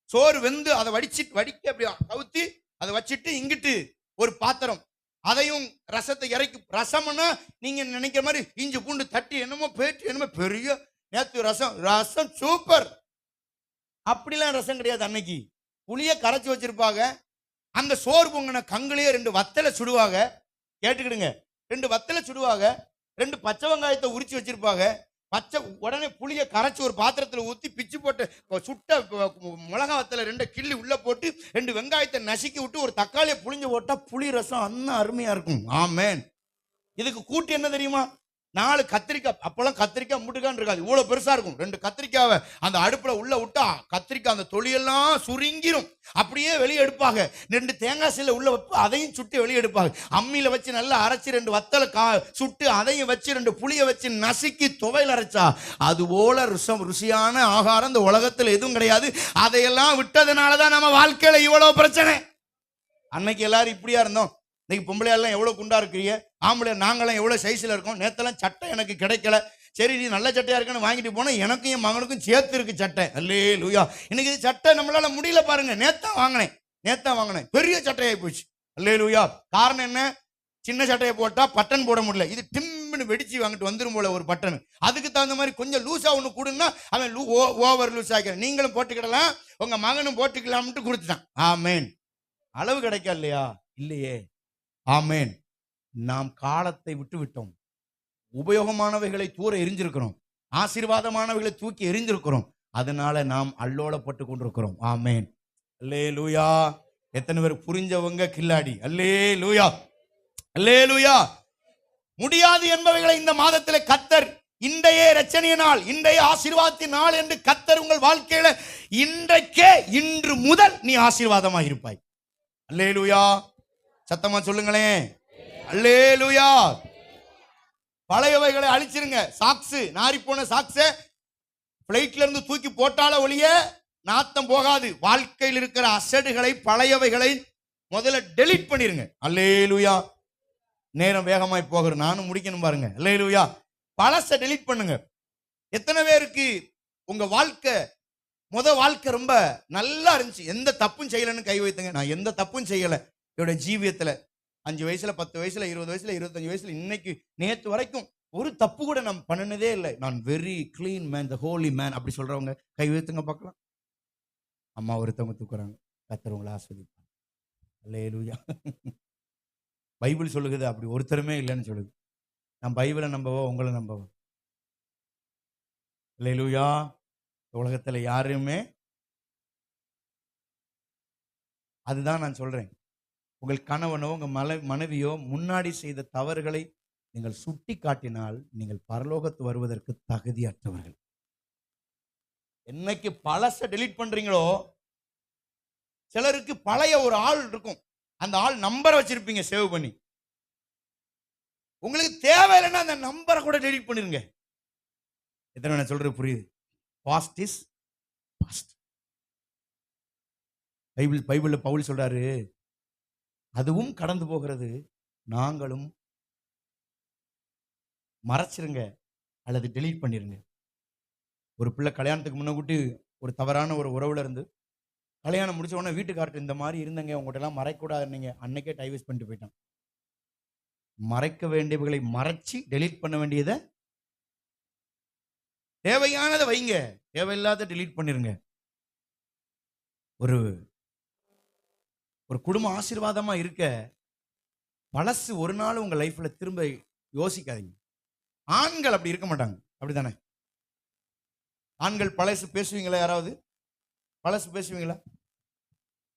சோறு வெந்து அதை வடிக்க அப்படியே கவுத்தி அதை வச்சுட்டு இங்கிட்டு ஒரு பாத்திரம், அதையும் ரசத்தை இறக்கி. ரசம்னா நீங்க நினைக்கிற மாதிரி இஞ்சி பூண்டு தட்டி என்னமோ பேட்டி என்னமோ பெரிய நேத்து ரசம் சூப்பர். அப்படிலாம் ரசம் கிடையாது. அன்னைக்கு புளிய கரைச்சி வச்சிருப்பாங்க. அந்த சோறு பொங்கின கங்குலயே 2 வத்தலை சுடுவாங்க. கேட்டுக்கிடுங்க, 2 வத்தலை சுடுவாங்க. 2 பச்சை வெங்காயத்தை உரிச்சு வச்சிருப்பாங்க. உடனே புளிய கரைச்சி ஒரு பாத்திரத்தில் ஊற்றி பிச்சு போட்டு சுட்ட மிளகா வத்தலை 2 கிள்ளி உள்ள போட்டு 2 வெங்காயத்தை நசுக்கி விட்டு ஒரு தக்காளியை புளிஞ்சு போட்டா புளி ரசம் அண்ணா அருமையா இருக்கும். ஆமேன். இதுக்கு கூட்டு என்ன தெரியுமா? 4 கத்திரிக்காய். அப்பெல்லாம் கத்திரிக்காய் முட்டுக்கான்னு இருக்காது, இவ்வளவு பெருசா இருக்கும். 2 கத்திரிக்காவை அந்த அடுப்புல உள்ள விட்டா கத்திரிக்காய் அந்த தொலியெல்லாம் சுருங்கிரும், அப்படியே வெளியே எடுப்பாங்க. 2 தேங்காய் சீல உள்ள வைப்பு, அதையும் சுட்டு வெளியே எடுப்பாங்க. அம்மியில வச்சு நல்லா அரைச்சி 2 வத்தலை சுட்டு அதையும் வச்சு 2 புளிய வச்சு நசுக்கி துவையில் அரைச்சா அது போல ருசியான ஆகாரம் இந்த உலகத்துல எதுவும் கிடையாது. அதையெல்லாம் விட்டதுனாலதான் நம்ம வாழ்க்கையில இவ்வளவு பிரச்சனை. அன்னைக்கு எல்லாரும் இப்படியா இருந்தோம். இன்னைக்கு பொம்பளையெல்லாம் எவ்வளவு குண்டா இருக்கிறீங்க, ஆம்பளை நாங்களாம் எவ்வளவு சைஸ்ல இருக்கோம். நேத்தெல்லாம் சட்டை எனக்கு கிடைக்கல, சரி நீ நல்ல சட்டையா இருக்குன்னு வாங்கிட்டு போனா எனக்கும் என் மகனுக்கும் சேர்த்து இருக்கு சட்டை. அல்லேலூயா. இன்னைக்கு சட்டை நம்மளால முடியல பாருங்க. நேத்தான் வாங்கினேன் பெரிய சட்டையாகி போச்சு. அல்லேலூயா. காரணம் என்ன? சின்ன சட்டையை போட்டா பட்டன் போட முடியல, இது டிம்னு வெடிச்சு வாங்கிட்டு வந்துடும் போல ஒரு பட்டன். அதுக்கு தகுந்த மாதிரி கொஞ்சம் லூஸா ஒண்ணு கூடுன்னா அவன் ஓவர் லூஸ் ஆகிற. நீங்களும் போட்டுக்கிடலாம், உங்க மகனும் போட்டுக்கலாம்னு கொடுத்துட்டான். ஆமேன். அளவு கிடைக்கா இல்லையா? இல்லையே. ஆமேன். நாம் காலத்தை விட்டு விட்டோம். உபயோகமானவைகளை தூர எரிஞ்சிருக்கிறோம், ஆசீர்வாதமானவைகளை தூக்கி எரிஞ்சிருக்கிறோம். அதனால நாம் அல்லோலப்பட்டு கொண்டிருக்கிறோம். ஆமேன். அல்லேலூயா. எத்தனை பேர் புரிஞ்சவங்க கில்லாடி? அல்லேலூயா அல்லேலூயா. முடியாது என்பவைகளை இந்த மாதத்தில் கர்த்தர் இன்றைய இரட்சணிய நாள், இன்றைய ஆசீர்வாதத்தின் நாள் என்று கர்த்தர் உங்கள் வாழ்க்கையில இன்றைக்கே இன்று முதல் நீ ஆசீர்வாதமா இருப்பாய். அல்லேலூயா. சத்தமா சொல்லுங்களேன். அல்லேலூயா. பழையவைகளை அழிச்சிருங்க. சாக்ஸ், நாரி போன சாக்ஸ பிளைட்ல இருந்து தூக்கி போட்டால ஒழிய நாத்தம் போகாது. வாழ்க்கையில் இருக்கிற அசடுகளை, பழையவைகளை முதல்ல டெலீட் பண்ணிருங்க. அல்லேலூயா. நேரம் வேகமாய் போகிற, நானும் முடிக்கணும் பாருங்க. அல்லேலூயா. பழச டெலீட் பண்ணுங்க. எத்தனை பேருக்கு உங்க வாழ்க்கை ரொம்ப நல்லா இருந்துச்சு, எந்த தப்பும் செய்யலன்னு கை வைத்துங்க. நான் எந்த தப்பும் செய்யல என்னோட ஜீவியத்துல. 5 வயசுல, 10 வயசுல, 20 வயசுல, 25 வயசுல, இன்னைக்கு நேற்று வரைக்கும் ஒரு தப்பு கூட நான் பண்ணினதே இல்லை. நான் வெரி கிளீன் மேன், த ஹோலி மேன் அப்படி சொல்றவங்க கை வைத்துங்க பார்க்கலாம். அம்மா ஒருத்தவங்க தூக்குறாங்க. கர்த்தர் உங்களை ஆசீர்வதிப்பார். அல்லேலூயா. பைபிள் சொல்லுகிறது அப்படி ஒருத்தருமே இல்லைன்னு சொல்லுது. நான் பைபிளை நம்பவோ உங்களை நம்பவோ? அல்லேலூயா. உலகத்துல யாருமே, அதுதான் நான் சொல்றேன், உங்கள் கணவனோ உங்க மனைவியோ முன்னாடி செய்த தவறுகளை நீங்கள் சுட்டி காட்டினால் நீங்கள் பரலோகத்து வருவதற்கு தகுதியற்றவர்கள். என்னைக்கு பழச டெலீட் பண்றீங்களோ, சிலருக்கு பழைய ஒரு ஆள் இருக்கும், அந்த ஆள் நம்பரை வச்சிருப்பீங்க சேவ் பண்ணி. உங்களுக்கு தேவையில்லைன்னா அந்த நம்பரை கூட டெலீட் பண்ணிருங்க. எத்தனை நான் சொல்றது புரியுது? Past is past. பைபிள்ல பவுல் சொல்றாரு, அதுவும் கடந்து போகிறது, நாங்களும் மறைச்சிருங்க அல்லது டெலீட் பண்ணிருங்க. ஒரு பிள்ளை கல்யாணத்துக்கு முன்னக்கூட்டி ஒரு தவறான ஒரு உறவுல இருந்து கல்யாணம் முடிச்ச உடனே வீட்டுக்கார்ட்ட இந்த மாதிரி இருந்தங்க, உங்கள்கிட்ட எல்லாம் மறைக்கூடாதுன்னீங்க, அன்னைக்கே டைவர்ஸ் பண்ணிட்டு போயிட்டான். மறைக்க வேண்டியவர்களை மறைச்சி டெலீட் பண்ண வேண்டியதை தேவையானதை வைங்க, தேவையில்லாத டெலீட் பண்ணிருங்க. ஒரு ஒரு குடும்ப ஆசீர்வாதமா இருக்க பழசு ஒரு நாள் உங்க லைஃப்ல திரும்ப யோசிக்காதீங்க. ஆண்கள் அப்படி இருக்க மாட்டாங்க, அப்படித்தானே? ஆண்கள் பழசு பேசுவீங்களா? யாராவது பழசு பேசுவீங்களா?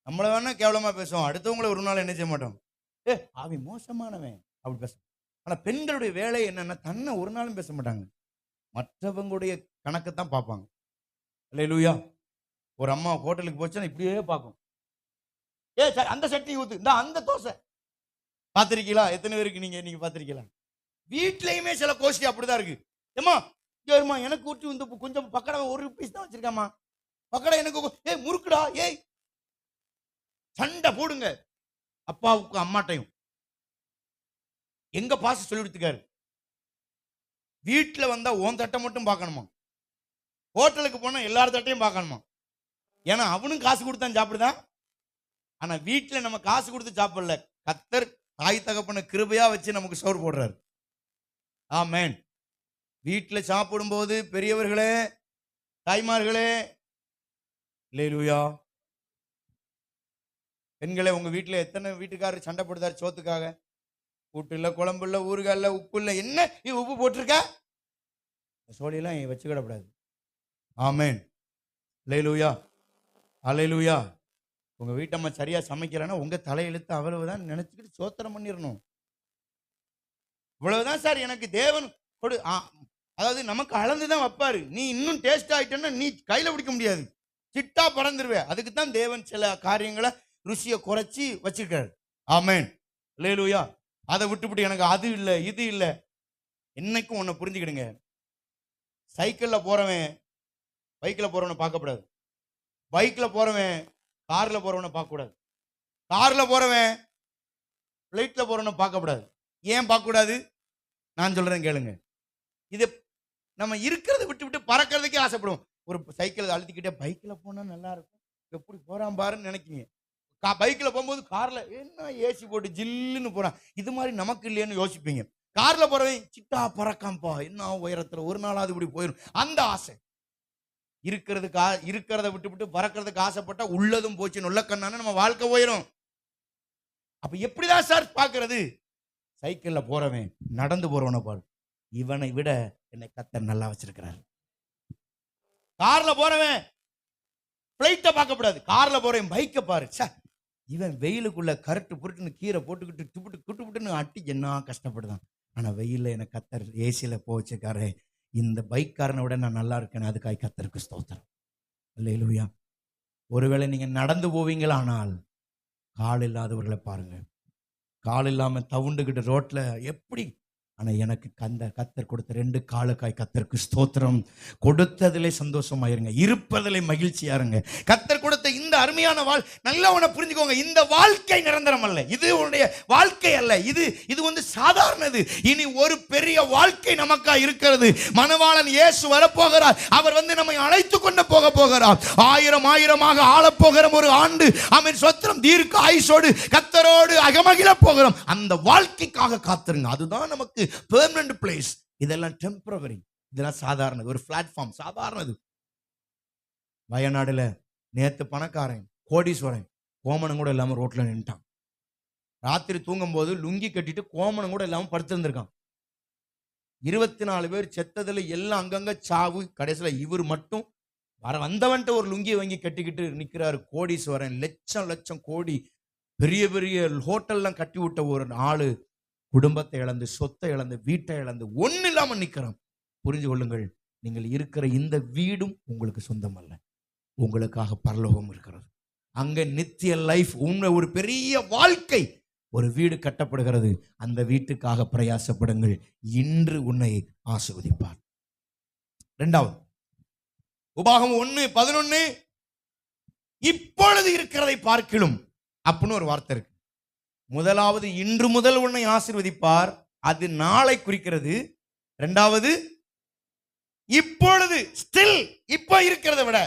நம்மள வேணா கேவலமா பேசுவோம், அடுத்தவங்களை ஒரு நாள் என்ன செய்ய மாட்டோம், அவன் மோசமானவன் அப்படி பேச. ஆனா பெண்களுடைய வேலை என்னன்னா, தன்னை ஒரு நாளும் பேச மாட்டாங்க, மற்றவங்களுடைய கணக்கைத்தான் பார்ப்பாங்க. அல்லேலூயா. ஒரு அம்மா ஹோட்டலுக்கு போச்சுன்னா இப்படியே பார்க்கும், அந்த சட்னி ஊத்து, இந்த அந்த தோசை. பார்த்திருக்கீங்களா? எத்தனை பேருக்கு நீங்க பார்த்திருக்கீங்களா? வீட்லயுமே சில கோஷ்டி அப்படிதான் இருக்கு. ஏமா எனக்கு ஊற்றி வந்து கொஞ்சம் பக்கடா ஒரு பீஸ் தான் வச்சிருக்காமா, பக்கடா எனக்கு முறுக்குடா, சண்டை போடுங்க அப்பாவுக்கு அம்மாட்டையும். எங்க பாச சொல்லி கொடுத்துக்காரு, வீட்டுல வந்தா உன் தட்டை மட்டும் பார்க்கணுமா, ஹோட்டலுக்கு போனா எல்லார் தட்டையும் பார்க்கணுமா. ஏன்னா அவனும் காசு கொடுத்தான் சாப்பிடுதான். ஆனா வீட்டுல நம்ம காசு கொடுத்து சாப்பிடல, கர்த்தர் தாய் தகப்பன கிருபையா வச்சு நமக்கு சோறு போடுறாரு. ஆமென். வீட்டுல சாப்பிடும் போது பெரியவர்களே, தாய்மார்களே, அல்லேலூயா. பெண்களே, உங்க வீட்டுல எத்தனை வீட்டுக்காரர் சண்டை போடுதார் சோத்துக்காக? கூட்டு இல்ல, குழம்பு இல்ல, ஊறுகாய் இல்ல, உப்பு இல்ல, என்ன உப்பு போட்டிருக்க, சோழியெல்லாம் வச்சுக்கிடக்கூடாது. ஆமென். அல்லேலூயா, அல்லேலூயா. உங்க வீட்டம்மா சரியா சமைக்கிறேன்னா உங்க தலையெழுத்து அவ்வளவுதான் நினைச்சுக்கிட்டு சோத்திரம் பண்ணிடணும். இவ்வளவுதான் சார் எனக்கு தேவன் கொடு. அதாவது நமக்கு அளந்துதான் வைப்பாரு. நீ இன்னும் டேஸ்ட் ஆயிட்டேன்னா நீ கையில பிடிக்க முடியாது, சிட்டா பறந்துருவே. அதுக்கு தான் தேவன் சில காரியங்களை ருசியை குறைச்சி வச்சிருக்காரு. ஆமென். அல்லேலூயா. அதை விட்டுவிட்டு எனக்கு அது இல்லை இது இல்லை. என்னைக்கும் ஒன்னு புரிஞ்சுக்கிடுங்க, சைக்கிள்ல போறவன் பைக்ல போறவனை பார்க்கக்கூடாது, பைக்ல போறவன் கார்ல போறவனை பார்க்கக்கூடாது, கார்ல போறவன் பிளைட்ல போறவனை பார்க்கக்கூடாது. ஏன் பார்க்கக்கூடாது? நான் சொல்றேன் கேளுங்க. இது நம்ம இருக்கிறத விட்டு விட்டு பறக்கிறதுக்கே ஆசைப்படுவோம். ஒரு சைக்கிள் அழுத்திக்கிட்டே பைக்ல போனா நல்லா இருக்கும், எப்படி போறான் பாருன்னு நினைக்கிறீங்க. பைக்ல போகும்போது கார்ல என்ன ஏசி போட்டு ஜில்லுன்னு போறான், இது மாதிரி நமக்கு இல்லையன்னு யோசிப்பீங்க. கார்ல போறவன் சிட்டா பறக்காம்பா, என்ன உயரத்துல ஒரு நாளாவது இப்படி போயிடும், அந்த ஆசை. இருக்கிறத விட்டு விட்டு பறக்கிறதுக்கு ஆசைப்பட்டா உள்ளதும் போச்சு நொல்ல கண்ணான நம்ம வாழ்க்கை போயிடும். அப்ப எப்படிதான் சார் பாக்குறது? சைக்கிள்ல போறவன் நடந்து போறவனை பாரு, இவனை விட என்னை கர்த்தர் நல்லா வச்சிருக்கிறார். கார்ல போறவன் பிளைட்ட பார்க்க கூடாது, கார்ல போறவன் பைக்கை பாரு, இவன் வெயிலுக்குள்ள கரட்டு புருட்டுன்னு கீரை போட்டுக்கிட்டு துப்புட்டு குட்டுப்புட்டுன்னு அட்டி என்ன கஷ்டப்படுதான். ஆனா வெயில எனக்கு கர்த்தர் ஏசியில போச்சுக்காரு, இந்த பைக்காரனை விட நான் நல்லா இருக்கேன், அதுக்காக கர்த்தருக்கு ஸ்தோத்திரம். அல்லேலூயா. ஒருவேளை நீங்க நடந்து போவீங்களானால் கால் இல்லாதவர்களை பாருங்க, கால் இல்லாம தவுண்டுகிட்டு ரோட்ல எப்படி. ஆனா எனக்கு கர்த்தர் கொடுத்த 2 காலுக்காய் கர்த்தருக்கு ஸ்தோத்திரம். கொடுத்ததிலே சந்தோஷமாயிருங்க, இருப்பதிலே மகிழ்ச்சியா இருங்க. கர்த்தர் கொடுத்த இந்த அருமையான நல்லா உன்னை புரிஞ்சுக்கோங்க, இந்த வாழ்க்கை நிரந்தரம் அல்ல, இது உன்னுடைய வாழ்க்கை அல்ல, இது வந்து சாதாரணது. இனி ஒரு பெரிய வாழ்க்கை நமக்கா இருக்கிறது. மணவாளன் இயேசு வரப்போகிறார், அவர் வந்து நம்மை அழைத்து கொண்டு போகிறார். 1000 ஆளப் போகிற ஒரு ஆண்டு. ஆமென். ஸ்தோத்திரம். தீர்க்க ஆயுசோடு கர்த்தரோடு அகமகிழ போகிறோம். அந்த வாழ்க்கைக்காக காத்திருங்க, அதுதான் நமக்கு பெர்மனன்ட் பிளேஸ். இதெல்லாம் டெம்பரவரி, இதெல்லாம் சாதாரணது, ஒரு பிளாட்ஃபார்ம் சாதாரணது. வயநாடுல நேத்து பணக்காரன் கோடீஸ்வரன் கோமனம் கூட இல்லாம ரோட்ல நின்ட்டான். ராத்திரி தூங்கும் போது லுங்கி கட்டிட்டு கோமனம் கூட இல்லாம படுத்திருந்திருக்கான். 24 பேர் செத்ததுல எல்லாம் அங்கங்க சாவு. கடைசியில இவர் மட்டும் வந்தவன்ட்டு ஒரு லுங்கியை வாங்கி கட்டிக்கிட்டு நிக்கிறாரு. கோடீஸ்வரன், லட்சம் கோடி பெரிய பெரிய ஹோட்டல்லாம் கட்டி விட்ட ஒரு ஆளு குடும்பத்தை இழந்து, சொத்தை இழந்து, வீட்டை இழந்து, ஒண்ணு இல்லாம நிக்கிறான். புரிஞ்சு கொள்ளுங்கள், நீங்கள் இருக்கிற இந்த வீடும் உங்களுக்கு சொந்தம் அல்ல, உங்களுக்காக பரலோகம் இருக்கிறது. அங்க நித்திய லைஃப், உண்மை ஒரு பெரிய வாழ்க்கை, ஒரு வீடு கட்டப்படுகிறது. அந்த வீட்டுக்காக பிரயாசப்படுங்கள். இன்று உன்னை ஆசீர்வதிப்பார். இரண்டாவது, உபாகமம் 1:11, இப்பொழுது இருக்கிறதை பார்க்கிலும் அப்படின்னு ஒரு வார்த்தை இருக்கு. முதலாவது, இன்று முதல் உன்னை ஆசீர்வதிப்பார், அது நாளை குறிக்கிறது. இரண்டாவது, இப்பொழுது, ஸ்டில், இப்ப இருக்கிறத விட.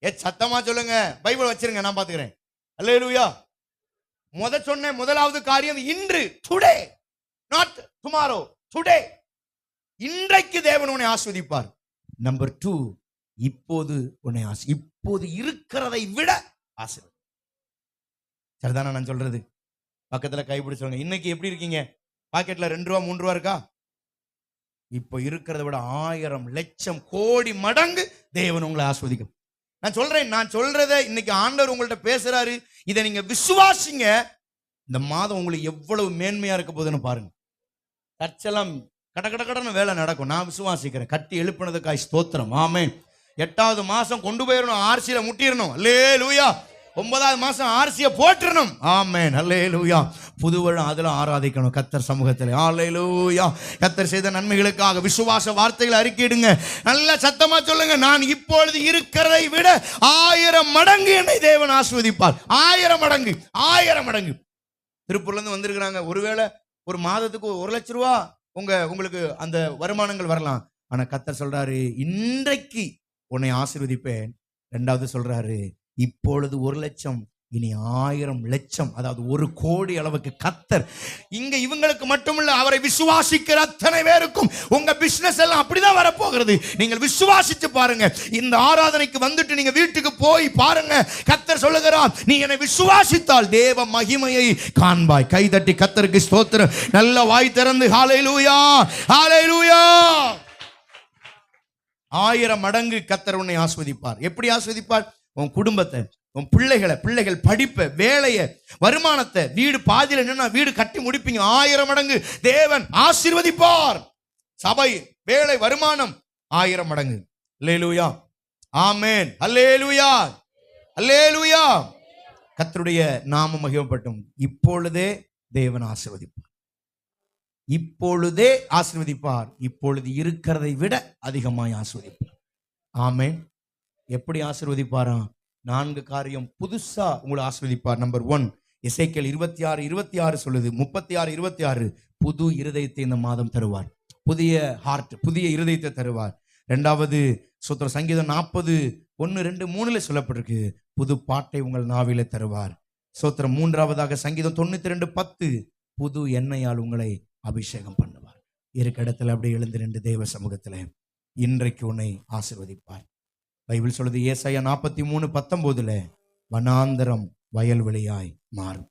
சத்தமா சொல்லுங்க, பைபிள் வச்சிருங்க, நான் பாத்துக்கிறேன். அல்லேலூயா. சொன்ன முதலாவது காரியம் இன்று, டுடே, நாட் டுமாரோ, டுடே. இன்றைக்கு தேவன் உன்னை ஆசீர்வதிப்பார். நம்பர் 2, இப்போது உன்னை இப்போது இருக்கிறதை விட ஆசீர்வதி. சரிதானா நான் சொல்றது? பக்கத்துல கைப்பிடி சொல்லுங்க, இன்னைக்கு எப்படி இருக்கீங்க? பாக்கெட்ல 2 ரூபா 3 ரூபா இருக்கா? இப்போ இருக்கிறத விட 1000 லட்சம் கோடி மடங்கு தேவன் உங்களை ஆஸ்வதிக்கும். நான் சொல்றத இன்னைக்கு ஆண்டவர் உங்கள்ட்ட பேசுறாரு. இதை நீங்க விசுவாசிங்க. இந்த மாதம் உங்களுக்கு எவ்வளவு மேன்மையா இருக்க போகுதுன்னு பாருங்க. சர்ச்செல்லாம் கடன்னு வேலை நடக்கும். நான் விசுவாசிக்கிறேன். கட்டி எழுப்பினதுக்காய் ஸ்தோத்திரம். ஆமென். 8வது மாசம் கொண்டு போயிடணும், ஆர்சியில முட்டிடணும். அல்லேலூயா. 9வது மாசம் ஆர்சியை போட்டுறணும். ஆமென். அல்லேலூயா. புது வருடம் அதுல ஆராதிக்கணும் கர்த்தர் சமூகத்தில். அல்லேலூயா. கர்த்தர் செய்த நன்மைகளுக்காக விசுவாச வார்த்தைகளை அறிக்கையிடுங்க. நல்ல சத்தமா சொல்லுங்க, நான் இப்பொழுது இருக்கிறதை விட 1000 மடங்கு என்னை தேவன் ஆசீர்வதிப்பார். 1000 மடங்கு, 1000 மடங்கு. திருப்பூர்ல இருந்து வந்திருக்கிறாங்க. ஒருவேளை ஒரு மாதத்துக்கு 1 லட்சம் ரூபா உங்களுக்கு அந்த வருமானங்கள் வரலாம். ஆனா கர்த்தர் சொல்றாரு, இன்றைக்கு உன்னை ஆசீர்வதிப்பேன். இரண்டாவது சொல்றாரு, இப்பொழுது 1 லட்சம், இனி 1000 லட்சம், அதாவது 1 கோடி அளவுக்கு கர்த்தர் இங்க இவங்களுக்கு மட்டுமில்ல, அவரை விசுவாசிக்கிற அத்தனை பேருக்கும் உங்க பிசினஸ் எல்லாம் அப்படிதான் வரப்போகிறது. நீங்கள் விசுவாசிச்சு பாருங்க. இந்த ஆராதனைக்கு வந்துட்டு நீங்க வீட்டுக்கு போய் பாருங்க. கர்த்தர் சொல்லுகிறார், நீ என்னை விசுவாசித்தால் தேவ மகிமையை காண்பாய். கைதட்டி கர்த்தருக்கு ஸ்தோத்திரம். நல்ல வாய் திறந்து ஹல்லேலூயா, ஹல்லேலூயா. 1000 மடங்கு கர்த்தர் உன்னை ஆசீர்வதிப்பார். எப்படி ஆசீர்வதிப்பார்? உன் குடும்பத்தை, உன் பிள்ளைகள் படிப்பை, வேலையை, வருமானத்தை. வீடு பாதியில நின்னா வீடு கட்டி முடிப்பீங்க. 1000 மடங்கு தேவன் ஆசீர்வதிப்பார். சபை, வேலை, வருமானம் 1000 மடங்கு. அல்லேலூயா. ஆமென். அல்லேலூயா, அல்லேலூயா. கர்த்தருடைய நாமம் மகிமைப்பட்டும். இப்பொழுதே தேவன் ஆசீர்வதிப்பார். இப்பொழுதே ஆசீர்வதிப்பார். இப்பொழுது இருக்கிறதை விட அதிகமாய் ஆசீர்வதிப்பார். ஆமென். எப்படி ஆசீர்வதிப்பாரா? 4 காரியம் புதுசா உங்களை ஆசீர்வதிப்பார். நம்பர் 1, எசேக்கியேல் 26:26 சொல்லுது. 36:26, புது இருதயத்தை இந்த மாதம் தருவார். புதிய ஹார்ட், புதிய இருதயத்தை தருவார். இரண்டாவது சங்கீதம் 40:1-2-3 சொல்லப்பட்டிருக்கு, புது பாட்டை உங்கள் நாவிலே தருவார். சோத்திரம். மூன்றாவதாக சங்கீதம் 92:10, புது எண்ணெயால் உங்களை அபிஷேகம் பண்ணுவார். இருக்க இடத்துல அப்படியே எழுந்து நின்று தேவ சமூகத்துல இன்றைக்கு உன்னை ஆசீர்வதிப்பார். பைபிள் சொல்லுது, ஏசாயா 43:19, வனாந்தரம் வயல்வெளியாய் மாறும்.